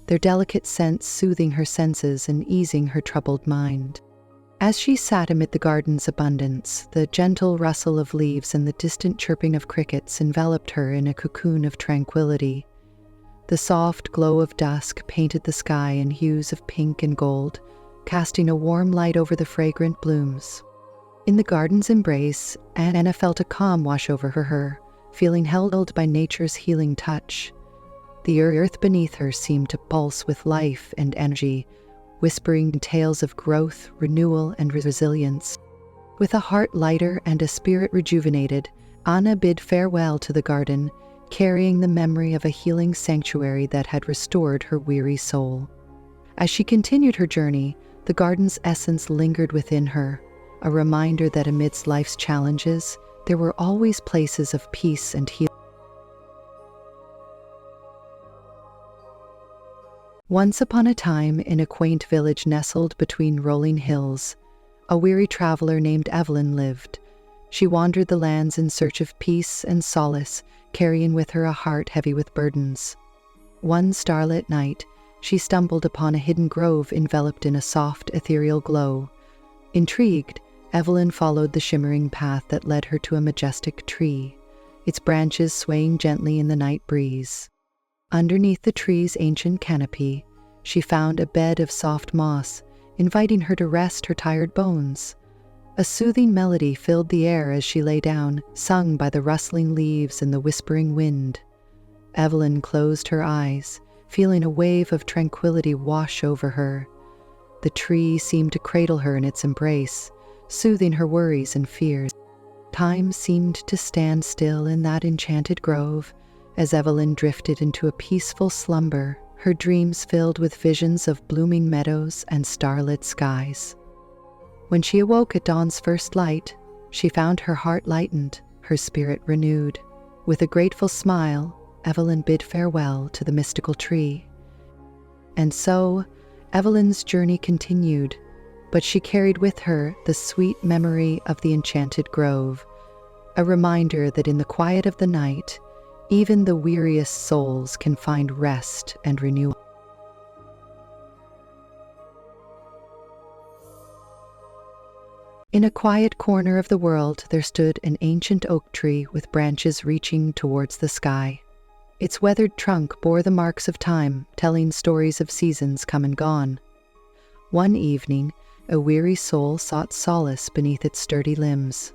their delicate scents soothing her senses and easing her troubled mind. As she sat amid the garden's abundance, the gentle rustle of leaves and the distant chirping of crickets enveloped her in a cocoon of tranquility. The soft glow of dusk painted the sky in hues of pink and gold, casting a warm light over the fragrant blooms. In the garden's embrace, Anna felt a calm wash over her, feeling held by nature's healing touch. The earth beneath her seemed to pulse with life and energy, whispering tales of growth, renewal, and resilience. With a heart lighter and a spirit rejuvenated, Anna bid farewell to the garden, carrying the memory of a healing sanctuary that had restored her weary soul. As she continued her journey, the garden's essence lingered within her, a reminder that amidst life's challenges, there were always places of peace and healing. Once upon a time, in a quaint village nestled between rolling hills, a weary traveler named Evelyn lived. She wandered the lands in search of peace and solace, carrying with her a heart heavy with burdens. One starlit night, she stumbled upon a hidden grove enveloped in a soft, ethereal glow. Intrigued, Evelyn followed the shimmering path that led her to a majestic tree, its branches swaying gently in the night breeze. Underneath the tree's ancient canopy, she found a bed of soft moss, inviting her to rest her tired bones. A soothing melody filled the air as she lay down, sung by the rustling leaves and the whispering wind. Evelyn closed her eyes, feeling a wave of tranquility wash over her. The tree seemed to cradle her in its embrace, soothing her worries and fears. Time seemed to stand still in that enchanted grove as Evelyn drifted into a peaceful slumber, her dreams filled with visions of blooming meadows and starlit skies. When she awoke at dawn's first light, she found her heart lightened, her spirit renewed. With a grateful smile, Evelyn bid farewell to the mystical tree. And so, Evelyn's journey continued, but she carried with her the sweet memory of the enchanted grove, a reminder that in the quiet of the night, even the weariest souls can find rest and renewal. In a quiet corner of the world, there stood an ancient oak tree with branches reaching towards the sky. Its weathered trunk bore the marks of time, telling stories of seasons come and gone. One evening, a weary soul sought solace beneath its sturdy limbs.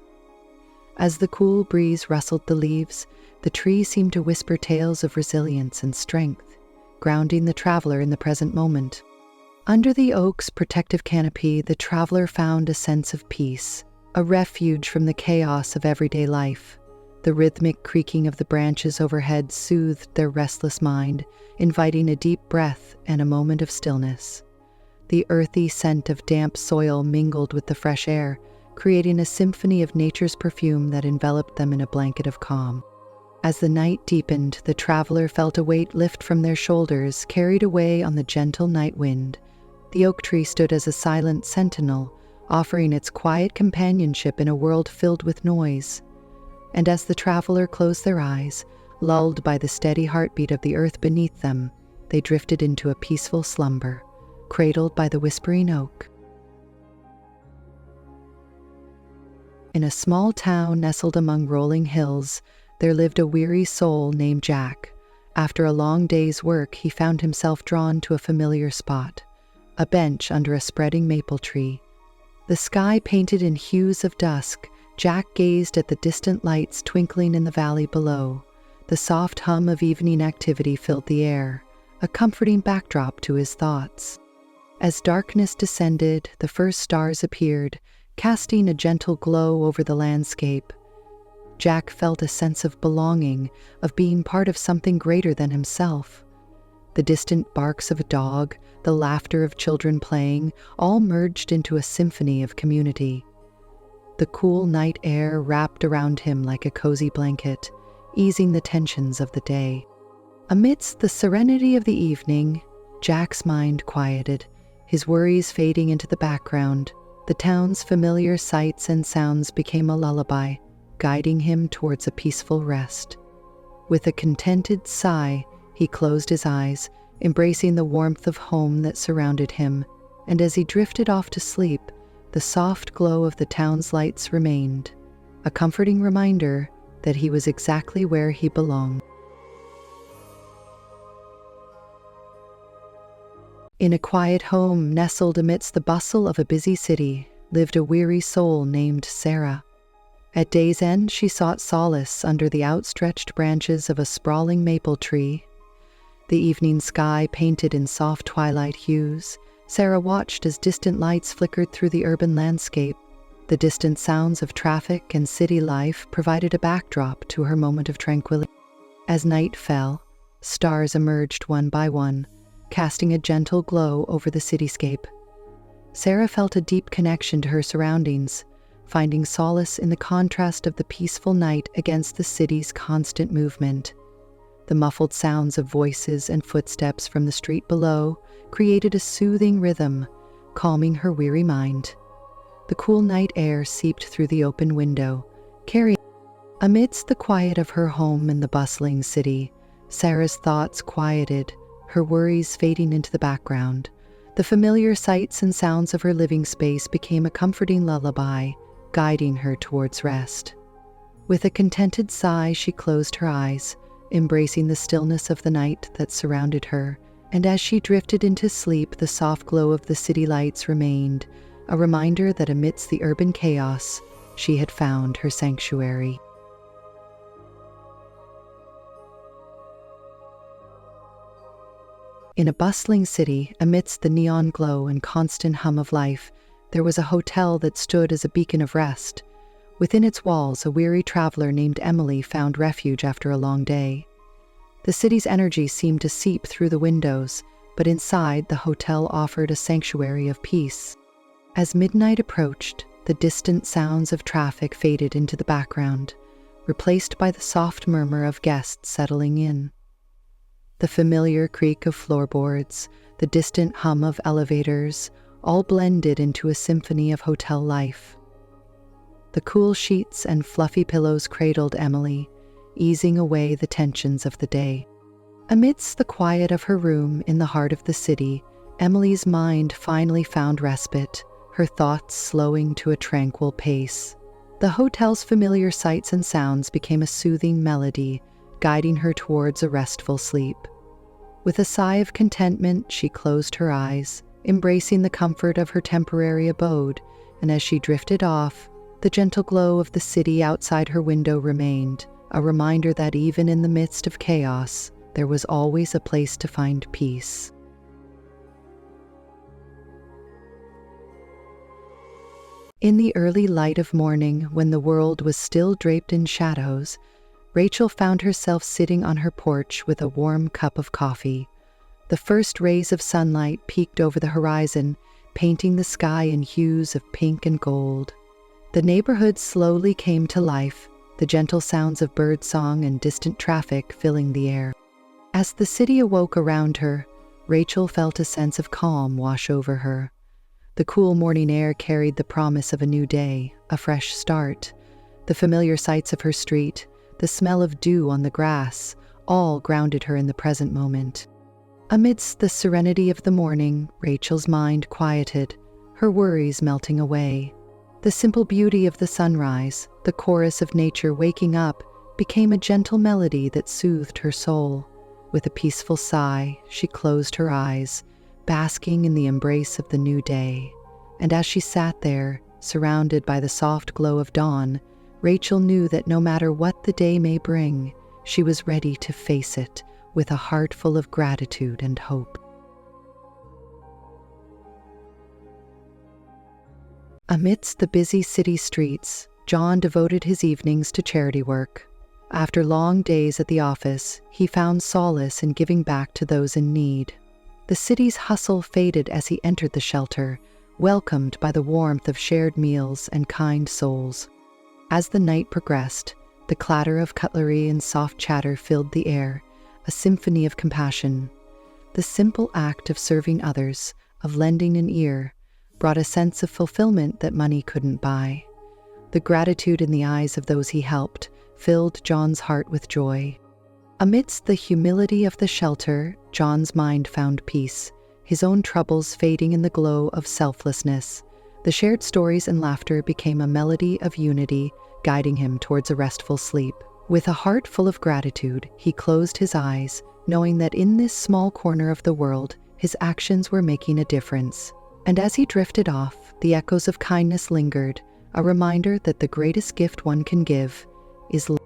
As the cool breeze rustled the leaves, the tree seemed to whisper tales of resilience and strength, grounding the traveler in the present moment. Under the oak's protective canopy, the traveler found a sense of peace, a refuge from the chaos of everyday life. The rhythmic creaking of the branches overhead soothed their restless mind, inviting a deep breath and a moment of stillness. The earthy scent of damp soil mingled with the fresh air, creating a symphony of nature's perfume that enveloped them in a blanket of calm. As the night deepened, the traveler felt a weight lift from their shoulders, carried away on the gentle night wind. The oak tree stood as a silent sentinel, offering its quiet companionship in a world filled with noise. And as the traveler closed their eyes, lulled by the steady heartbeat of the earth beneath them, they drifted into a peaceful slumber, cradled by the whispering oak. In a small town nestled among rolling hills, there lived a weary soul named Jack. After a long day's work, he found himself drawn to a familiar spot, a bench under a spreading maple tree. The sky painted in hues of dusk, Jack gazed at the distant lights twinkling in the valley below. The soft hum of evening activity filled the air, a comforting backdrop to his thoughts. As darkness descended, the first stars appeared, casting a gentle glow over the landscape. Jack felt a sense of belonging, of being part of something greater than himself. The distant barks of a dog, the laughter of children playing, all merged into a symphony of community. The cool night air wrapped around him like a cozy blanket, easing the tensions of the day. Amidst the serenity of the evening, Jack's mind quieted, his worries fading into the background. The town's familiar sights and sounds became a lullaby, guiding him towards a peaceful rest. With a contented sigh, he closed his eyes, embracing the warmth of home that surrounded him, and as he drifted off to sleep, the soft glow of the town's lights remained, a comforting reminder that he was exactly where he belonged. In a quiet home nestled amidst the bustle of a busy city lived a weary soul named Sarah. At day's end, she sought solace under the outstretched branches of a sprawling maple tree. The evening sky painted in soft twilight hues, Sarah watched as distant lights flickered through the urban landscape. The distant sounds of traffic and city life provided a backdrop to her moment of tranquility. As night fell, stars emerged one by one, casting a gentle glow over the cityscape. Sarah felt a deep connection to her surroundings, finding solace in the contrast of the peaceful night against the city's constant movement. The muffled sounds of voices and footsteps from the street below created a soothing rhythm, calming her weary mind. The cool night air seeped through the open window, carrying. Amidst the quiet of her home in the bustling city, Sarah's thoughts quieted, her worries fading into the background. The familiar sights and sounds of her living space became a comforting lullaby, guiding her towards rest. With a contented sigh, she closed her eyes, embracing the stillness of the night that surrounded her, and as she drifted into sleep, the soft glow of the city lights remained, a reminder that amidst the urban chaos, she had found her sanctuary. In a bustling city, amidst the neon glow and constant hum of life, there was a hotel that stood as a beacon of rest. Within its walls, a weary traveler named Emily found refuge after a long day. The city's energy seemed to seep through the windows, but inside, the hotel offered a sanctuary of peace. As midnight approached, the distant sounds of traffic faded into the background, replaced by the soft murmur of guests settling in. The familiar creak of floorboards, the distant hum of elevators, all blended into a symphony of hotel life. The cool sheets and fluffy pillows cradled Emily, easing away the tensions of the day. Amidst the quiet of her room in the heart of the city, Emily's mind finally found respite, her thoughts slowing to a tranquil pace. The hotel's familiar sights and sounds became a soothing melody, guiding her towards a restful sleep. With a sigh of contentment, she closed her eyes, embracing the comfort of her temporary abode, and as she drifted off, the gentle glow of the city outside her window remained, a reminder that even in the midst of chaos, there was always a place to find peace. In the early light of morning, when the world was still draped in shadows, Rachel found herself sitting on her porch with a warm cup of coffee. The first rays of sunlight peeked over the horizon, painting the sky in hues of pink and gold. The neighborhood slowly came to life, the gentle sounds of birdsong and distant traffic filling the air. As the city awoke around her, Rachel felt a sense of calm wash over her. The cool morning air carried the promise of a new day, a fresh start. The familiar sights of her street, the smell of dew on the grass, all grounded her in the present moment. Amidst the serenity of the morning, Rachel's mind quieted, her worries melting away. The simple beauty of the sunrise, the chorus of nature waking up, became a gentle melody that soothed her soul. With a peaceful sigh, she closed her eyes, basking in the embrace of the new day. And as she sat there, surrounded by the soft glow of dawn, Rachel knew that no matter what the day may bring, she was ready to face it with a heart full of gratitude and hope. Amidst the busy city streets, John devoted his evenings to charity work. After long days at the office, he found solace in giving back to those in need. The city's hustle faded as he entered the shelter, welcomed by the warmth of shared meals and kind souls. As the night progressed, the clatter of cutlery and soft chatter filled the air, a symphony of compassion. The simple act of serving others, of lending an ear, brought a sense of fulfillment that money couldn't buy. The gratitude in the eyes of those he helped filled John's heart with joy. Amidst the humility of the shelter, John's mind found peace, his own troubles fading in the glow of selflessness. The shared stories and laughter became a melody of unity, guiding him towards a restful sleep. With a heart full of gratitude, he closed his eyes, knowing that in this small corner of the world, his actions were making a difference. And as he drifted off, the echoes of kindness lingered, a reminder that the greatest gift one can give is love.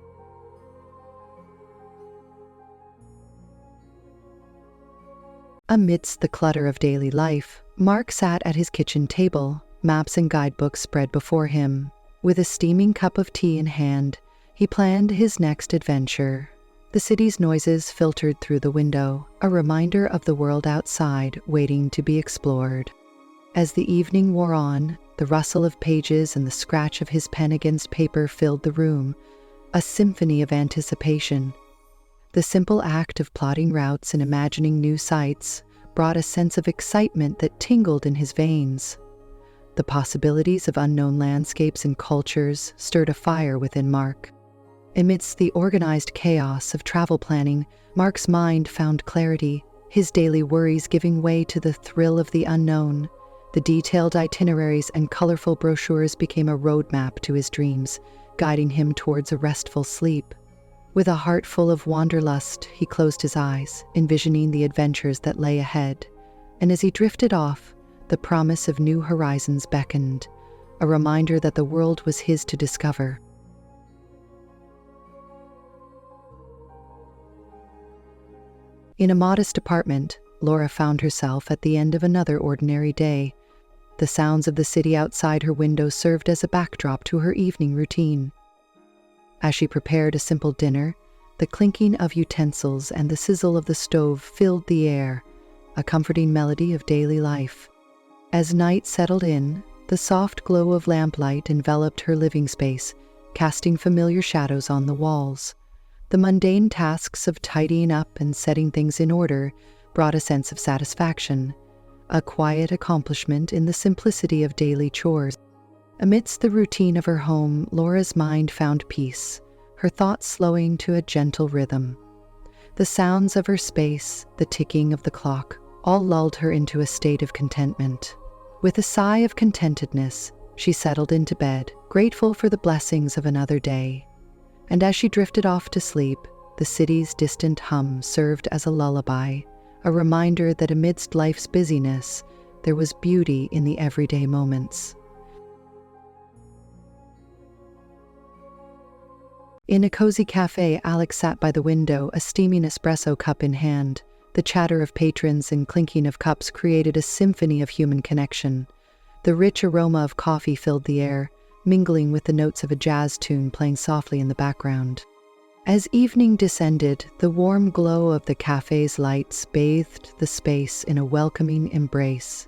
Amidst the clutter of daily life, Mark sat at his kitchen table, maps and guidebooks spread before him. With a steaming cup of tea in hand, he planned his next adventure. The city's noises filtered through the window, a reminder of the world outside waiting to be explored. As the evening wore on, the rustle of pages and the scratch of his pen against paper filled the room, a symphony of anticipation. The simple act of plotting routes and imagining new sights brought a sense of excitement that tingled in his veins. The possibilities of unknown landscapes and cultures stirred a fire within Mark. Amidst the organized chaos of travel planning, Mark's mind found clarity, his daily worries giving way to the thrill of the unknown. The detailed itineraries and colorful brochures became a roadmap to his dreams, guiding him towards a restful sleep. With a heart full of wanderlust, he closed his eyes, envisioning the adventures that lay ahead. And as he drifted off, the promise of new horizons beckoned, a reminder that the world was his to discover. In a modest apartment, Laura found herself at the end of another ordinary day. The sounds of the city outside her window served as a backdrop to her evening routine. As she prepared a simple dinner, the clinking of utensils and the sizzle of the stove filled the air, a comforting melody of daily life. As night settled in, the soft glow of lamplight enveloped her living space, casting familiar shadows on the walls. The mundane tasks of tidying up and setting things in order brought a sense of satisfaction, a quiet accomplishment in the simplicity of daily chores. Amidst the routine of her home, Laura's mind found peace, her thoughts slowing to a gentle rhythm. The sounds of her space, the ticking of the clock, all lulled her into a state of contentment. With a sigh of contentedness, she settled into bed, grateful for the blessings of another day. And as she drifted off to sleep, the city's distant hum served as a lullaby, a reminder that amidst life's busyness, there was beauty in the everyday moments. In a cozy cafe, Alex sat by the window, a steaming espresso cup in hand. The chatter of patrons and clinking of cups created a symphony of human connection. The rich aroma of coffee filled the air, mingling with the notes of a jazz tune playing softly in the background. As evening descended, the warm glow of the cafe's lights bathed the space in a welcoming embrace.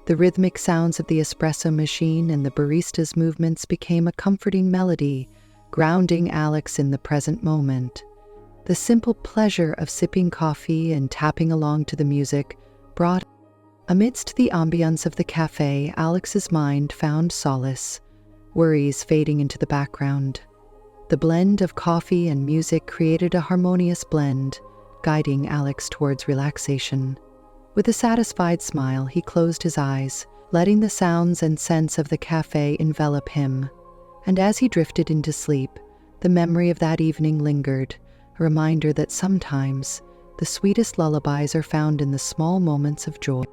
The rhythmic sounds of the espresso machine and the barista's movements became a comforting melody, grounding Alex in the present moment. The simple pleasure of sipping coffee and tapping along to the music brought. Amidst the ambience of the cafe, Alex's mind found solace, worries fading into the background. The blend of coffee and music created a harmonious blend, guiding Alex towards relaxation. With a satisfied smile, he closed his eyes, letting the sounds and scents of the cafe envelop him. And as he drifted into sleep, the memory of that evening lingered, a reminder that sometimes the sweetest lullabies are found in the small moments of joy.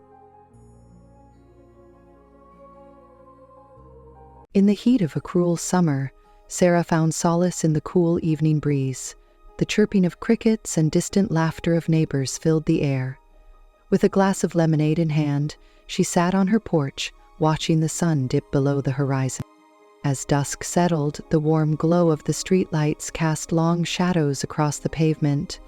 In the heat of a cruel summer, Sarah found solace in the cool evening breeze. The chirping of crickets and distant laughter of neighbors filled the air. With a glass of lemonade in hand, she sat on her porch, watching the sun dip below the horizon. As dusk settled, the warm glow of the streetlights cast long shadows across the pavement.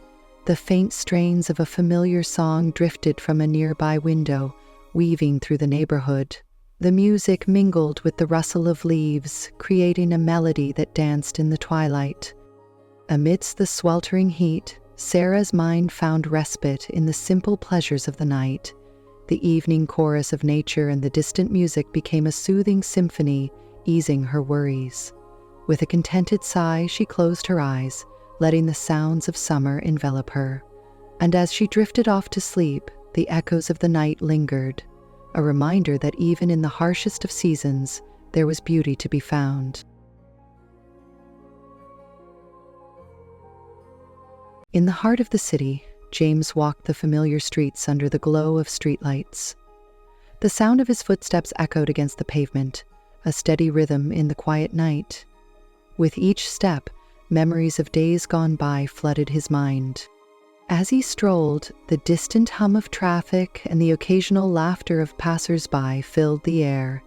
The faint strains of a familiar song drifted from a nearby window, weaving through the neighborhood. The music mingled with the rustle of leaves, creating a melody that danced in the twilight. Amidst the sweltering heat, Sarah's mind found respite in the simple pleasures of the night. The evening chorus of nature and the distant music became a soothing symphony, easing her worries. With a contented sigh, she closed her eyes, letting the sounds of summer envelop her. And as she drifted off to sleep, the echoes of the night lingered, a reminder that even in the harshest of seasons, there was beauty to be found. In the heart of the city, James walked the familiar streets under the glow of streetlights. The sound of his footsteps echoed against the pavement, a steady rhythm in the quiet night. With each step, memories of days gone by flooded his mind. As he strolled, the distant hum of traffic and the occasional laughter of passers-by filled the air.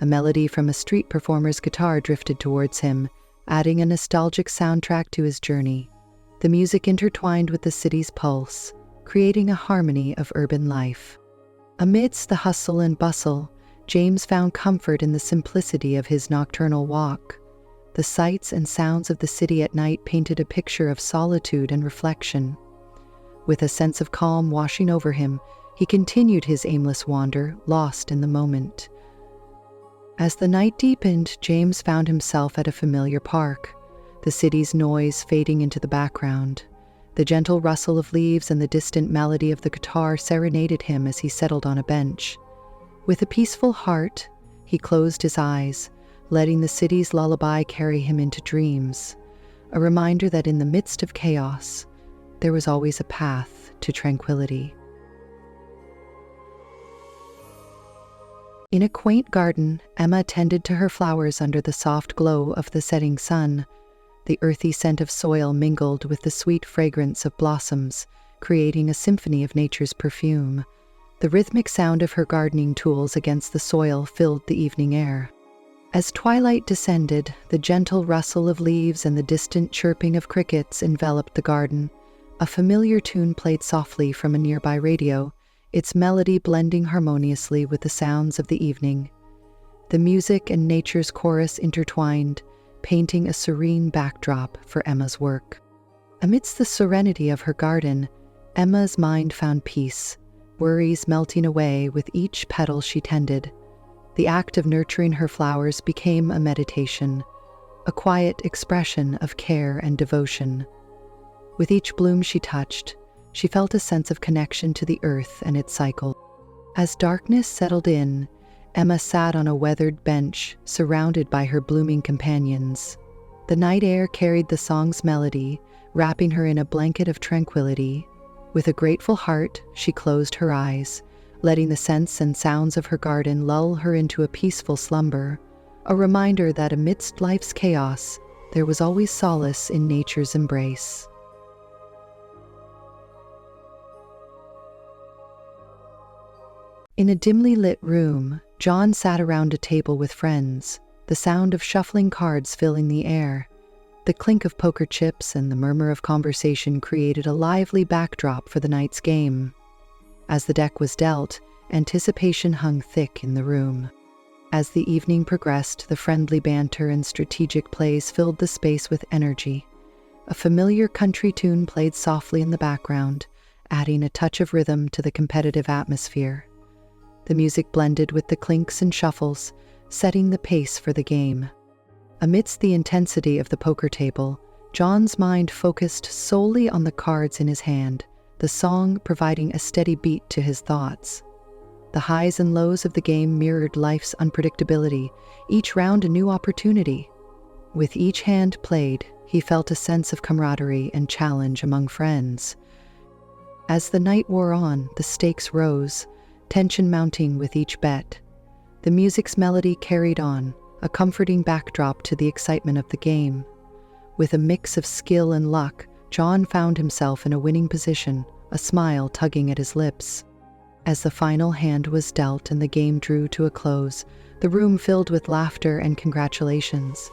A melody from a street performer's guitar drifted towards him, adding a nostalgic soundtrack to his journey. The music intertwined with the city's pulse, creating a harmony of urban life. Amidst the hustle and bustle, James found comfort in the simplicity of his nocturnal walk. The sights and sounds of the city at night painted a picture of solitude and reflection. With a sense of calm washing over him, he continued his aimless wander, lost in the moment. As the night deepened, James found himself at a familiar park, the city's noise fading into the background. The gentle rustle of leaves and the distant melody of the guitar serenaded him as he settled on a bench. With a peaceful heart, he closed his eyes, letting the city's lullaby carry him into dreams, a reminder that in the midst of chaos, there was always a path to tranquility. In a quaint garden, Emma tended to her flowers under the soft glow of the setting sun. The earthy scent of soil mingled with the sweet fragrance of blossoms, creating a symphony of nature's perfume. The rhythmic sound of her gardening tools against the soil filled the evening air. As twilight descended, the gentle rustle of leaves and the distant chirping of crickets enveloped the garden. A familiar tune played softly from a nearby radio, its melody blending harmoniously with the sounds of the evening. The music and nature's chorus intertwined, painting a serene backdrop for Emma's work. Amidst the serenity of her garden, Emma's mind found peace, worries melting away with each petal she tended. The act of nurturing her flowers became a meditation, a quiet expression of care and devotion. With each bloom she touched, she felt a sense of connection to the earth and its cycle. As darkness settled in, Emma sat on a weathered bench, surrounded by her blooming companions. The night air carried the song's melody, wrapping her in a blanket of tranquility. With a grateful heart, she closed her eyes, letting the scents and sounds of her garden lull her into a peaceful slumber, a reminder that amidst life's chaos, there was always solace in nature's embrace. In a dimly lit room, John sat around a table with friends, the sound of shuffling cards filling the air. The clink of poker chips and the murmur of conversation created a lively backdrop for the night's game. As the deck was dealt, anticipation hung thick in the room. As the evening progressed, the friendly banter and strategic plays filled the space with energy. A familiar country tune played softly in the background, adding a touch of rhythm to the competitive atmosphere. The music blended with the clinks and shuffles, setting the pace for the game. Amidst the intensity of the poker table, John's mind focused solely on the cards in his hand, the song providing a steady beat to his thoughts. The highs and lows of the game mirrored life's unpredictability, each round a new opportunity. With each hand played, he felt a sense of camaraderie and challenge among friends. As the night wore on, the stakes rose, tension mounting with each bet. The music's melody carried on, a comforting backdrop to the excitement of the game. With a mix of skill and luck, John found himself in a winning position, a smile tugging at his lips. As the final hand was dealt and the game drew to a close, the room filled with laughter and congratulations.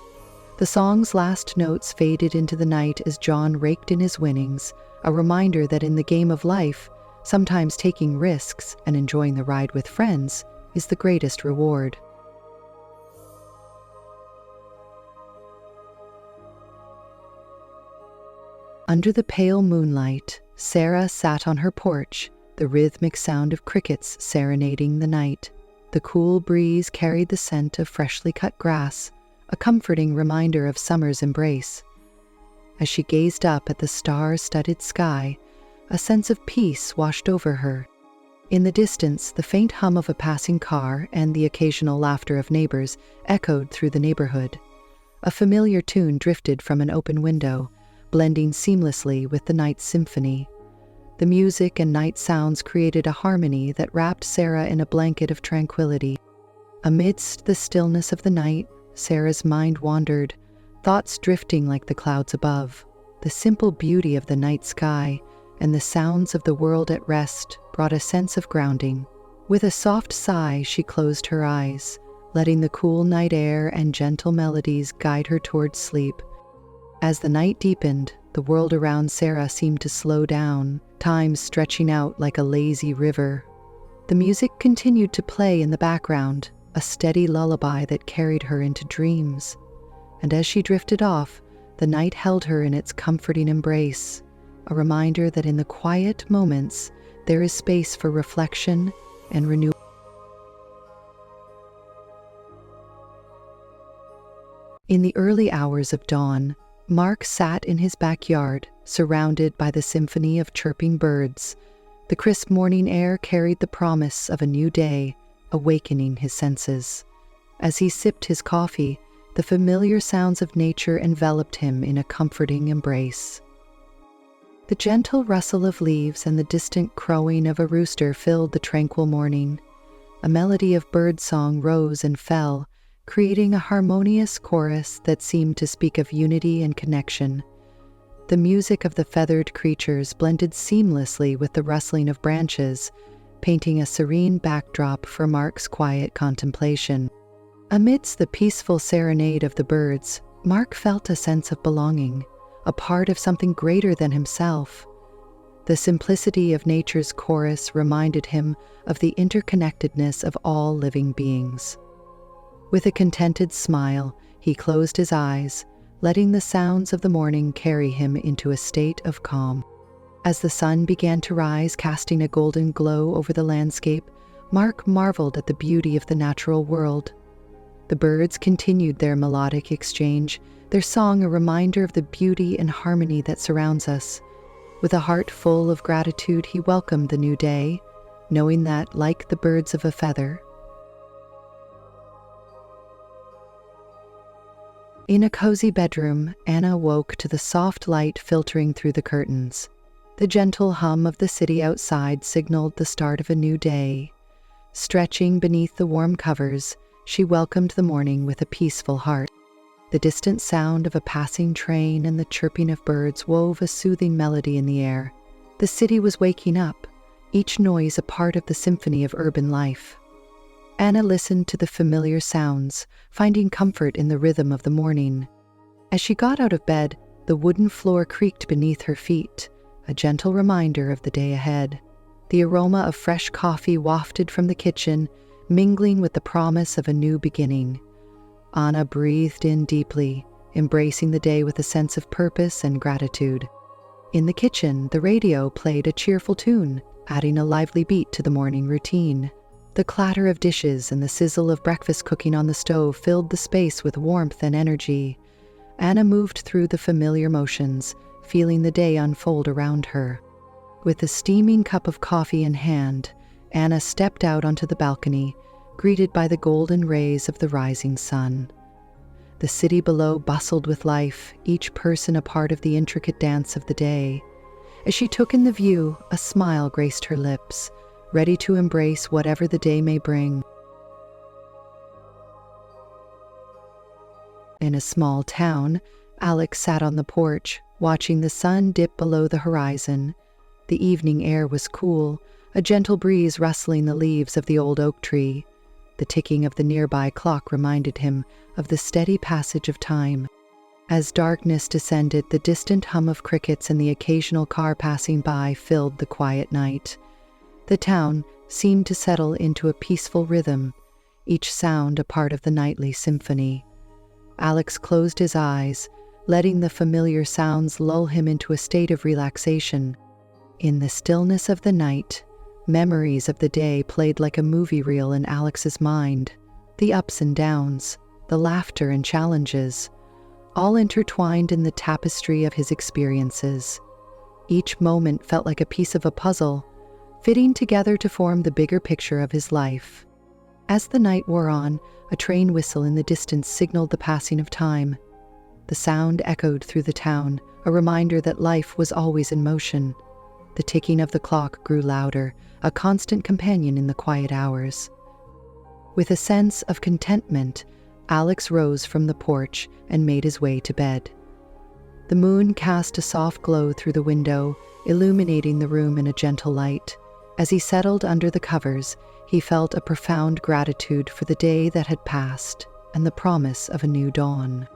The song's last notes faded into the night as John raked in his winnings, a reminder that in the game of life, sometimes taking risks and enjoying the ride with friends is the greatest reward. Under the pale moonlight, Sarah sat on her porch, the rhythmic sound of crickets serenading the night. The cool breeze carried the scent of freshly cut grass, a comforting reminder of summer's embrace. As she gazed up at the star-studded sky, a sense of peace washed over her. In the distance, the faint hum of a passing car and the occasional laughter of neighbors echoed through the neighborhood. A familiar tune drifted from an open window, blending seamlessly with the night's symphony. The music and night sounds created a harmony that wrapped Sarah in a blanket of tranquility. Amidst the stillness of the night, Sarah's mind wandered, thoughts drifting like the clouds above. The simple beauty of the night sky and the sounds of the world at rest brought a sense of grounding. With a soft sigh, she closed her eyes, letting the cool night air and gentle melodies guide her towards sleep. As the night deepened, the world around Sarah seemed to slow down, time stretching out like a lazy river. The music continued to play in the background, a steady lullaby that carried her into dreams. And as she drifted off, the night held her in its comforting embrace, a reminder that in the quiet moments, there is space for reflection and renewal. In the early hours of dawn, Mark sat in his backyard, surrounded by the symphony of chirping birds. The crisp morning air carried the promise of a new day, awakening his senses. As he sipped his coffee, the familiar sounds of nature enveloped him in a comforting embrace. The gentle rustle of leaves and the distant crowing of a rooster filled the tranquil morning. A melody of birdsong rose and fell, creating a harmonious chorus that seemed to speak of unity and connection. The music of the feathered creatures blended seamlessly with the rustling of branches, painting a serene backdrop for Mark's quiet contemplation. Amidst the peaceful serenade of the birds, Mark felt a sense of belonging, a part of something greater than himself. The simplicity of nature's chorus reminded him of the interconnectedness of all living beings. With a contented smile, he closed his eyes, letting the sounds of the morning carry him into a state of calm. As the sun began to rise, casting a golden glow over the landscape, Mark marveled at the beauty of the natural world. The birds continued their melodic exchange, their song a reminder of the beauty and harmony that surrounds us. With a heart full of gratitude, he welcomed the new day, knowing that, like the birds of a feather, in a cozy bedroom, Anna woke to the soft light filtering through the curtains. The gentle hum of the city outside signaled the start of a new day. Stretching beneath the warm covers, she welcomed the morning with a peaceful heart. The distant sound of a passing train and the chirping of birds wove a soothing melody in the air. The city was waking up, each noise a part of the symphony of urban life. Anna listened to the familiar sounds, finding comfort in the rhythm of the morning. As she got out of bed, the wooden floor creaked beneath her feet, a gentle reminder of the day ahead. The aroma of fresh coffee wafted from the kitchen, mingling with the promise of a new beginning. Anna breathed in deeply, embracing the day with a sense of purpose and gratitude. In the kitchen, the radio played a cheerful tune, adding a lively beat to the morning routine. The clatter of dishes and the sizzle of breakfast cooking on the stove filled the space with warmth and energy. Anna moved through the familiar motions, feeling the day unfold around her. With a steaming cup of coffee in hand, Anna stepped out onto the balcony, greeted by the golden rays of the rising sun. The city below bustled with life, each person a part of the intricate dance of the day. As she took in the view, a smile graced her lips, ready to embrace whatever the day may bring. In a small town, Alex sat on the porch, watching the sun dip below the horizon. The evening air was cool, a gentle breeze rustling the leaves of the old oak tree. The ticking of the nearby clock reminded him of the steady passage of time. As darkness descended, the distant hum of crickets and the occasional car passing by filled the quiet night. The town seemed to settle into a peaceful rhythm, each sound a part of the nightly symphony. Alex closed his eyes, letting the familiar sounds lull him into a state of relaxation. In the stillness of the night, memories of the day played like a movie reel in Alex's mind. The ups and downs, the laughter and challenges, all intertwined in the tapestry of his experiences. Each moment felt like a piece of a puzzle, fitting together to form the bigger picture of his life. As the night wore on, a train whistle in the distance signaled the passing of time. The sound echoed through the town, a reminder that life was always in motion. The ticking of the clock grew louder, a constant companion in the quiet hours. With a sense of contentment, Alex rose from the porch and made his way to bed. The moon cast a soft glow through the window, illuminating the room in a gentle light. As he settled under the covers, he felt a profound gratitude for the day that had passed and the promise of a new dawn.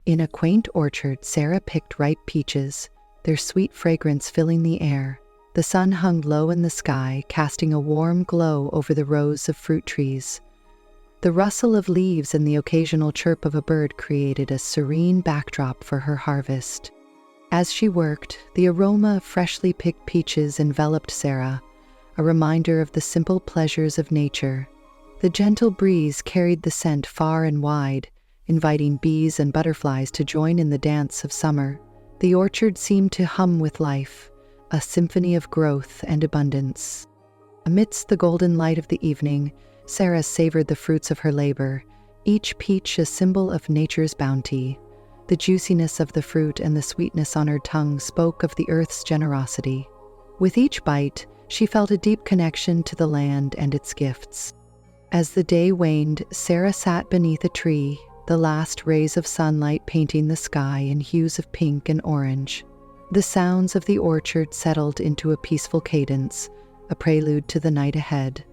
In a quaint orchard, Sarah picked ripe peaches, their sweet fragrance filling the air. The sun hung low in the sky, casting a warm glow over the rows of fruit trees. The rustle of leaves and the occasional chirp of a bird created a serene backdrop for her harvest. As she worked, the aroma of freshly picked peaches enveloped Sarah, a reminder of the simple pleasures of nature. The gentle breeze carried the scent far and wide, inviting bees and butterflies to join in the dance of summer. The orchard seemed to hum with life, a symphony of growth and abundance. Amidst the golden light of the evening, Sarah savored the fruits of her labor, each peach a symbol of nature's bounty. The juiciness of the fruit and the sweetness on her tongue spoke of the earth's generosity. With each bite, she felt a deep connection to the land and its gifts. As the day waned, Sarah sat beneath a tree, the last rays of sunlight painting the sky in hues of pink and orange. The sounds of the orchard settled into a peaceful cadence, a prelude to the night ahead.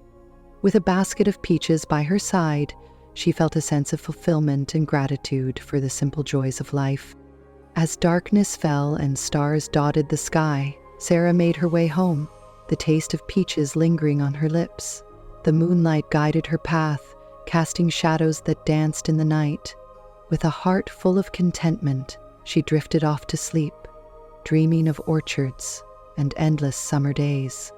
With a basket of peaches by her side, she felt a sense of fulfillment and gratitude for the simple joys of life. As darkness fell and stars dotted the sky, Sarah made her way home, the taste of peaches lingering on her lips. The moonlight guided her path, casting shadows that danced in the night. With a heart full of contentment, she drifted off to sleep, dreaming of orchards and endless summer days.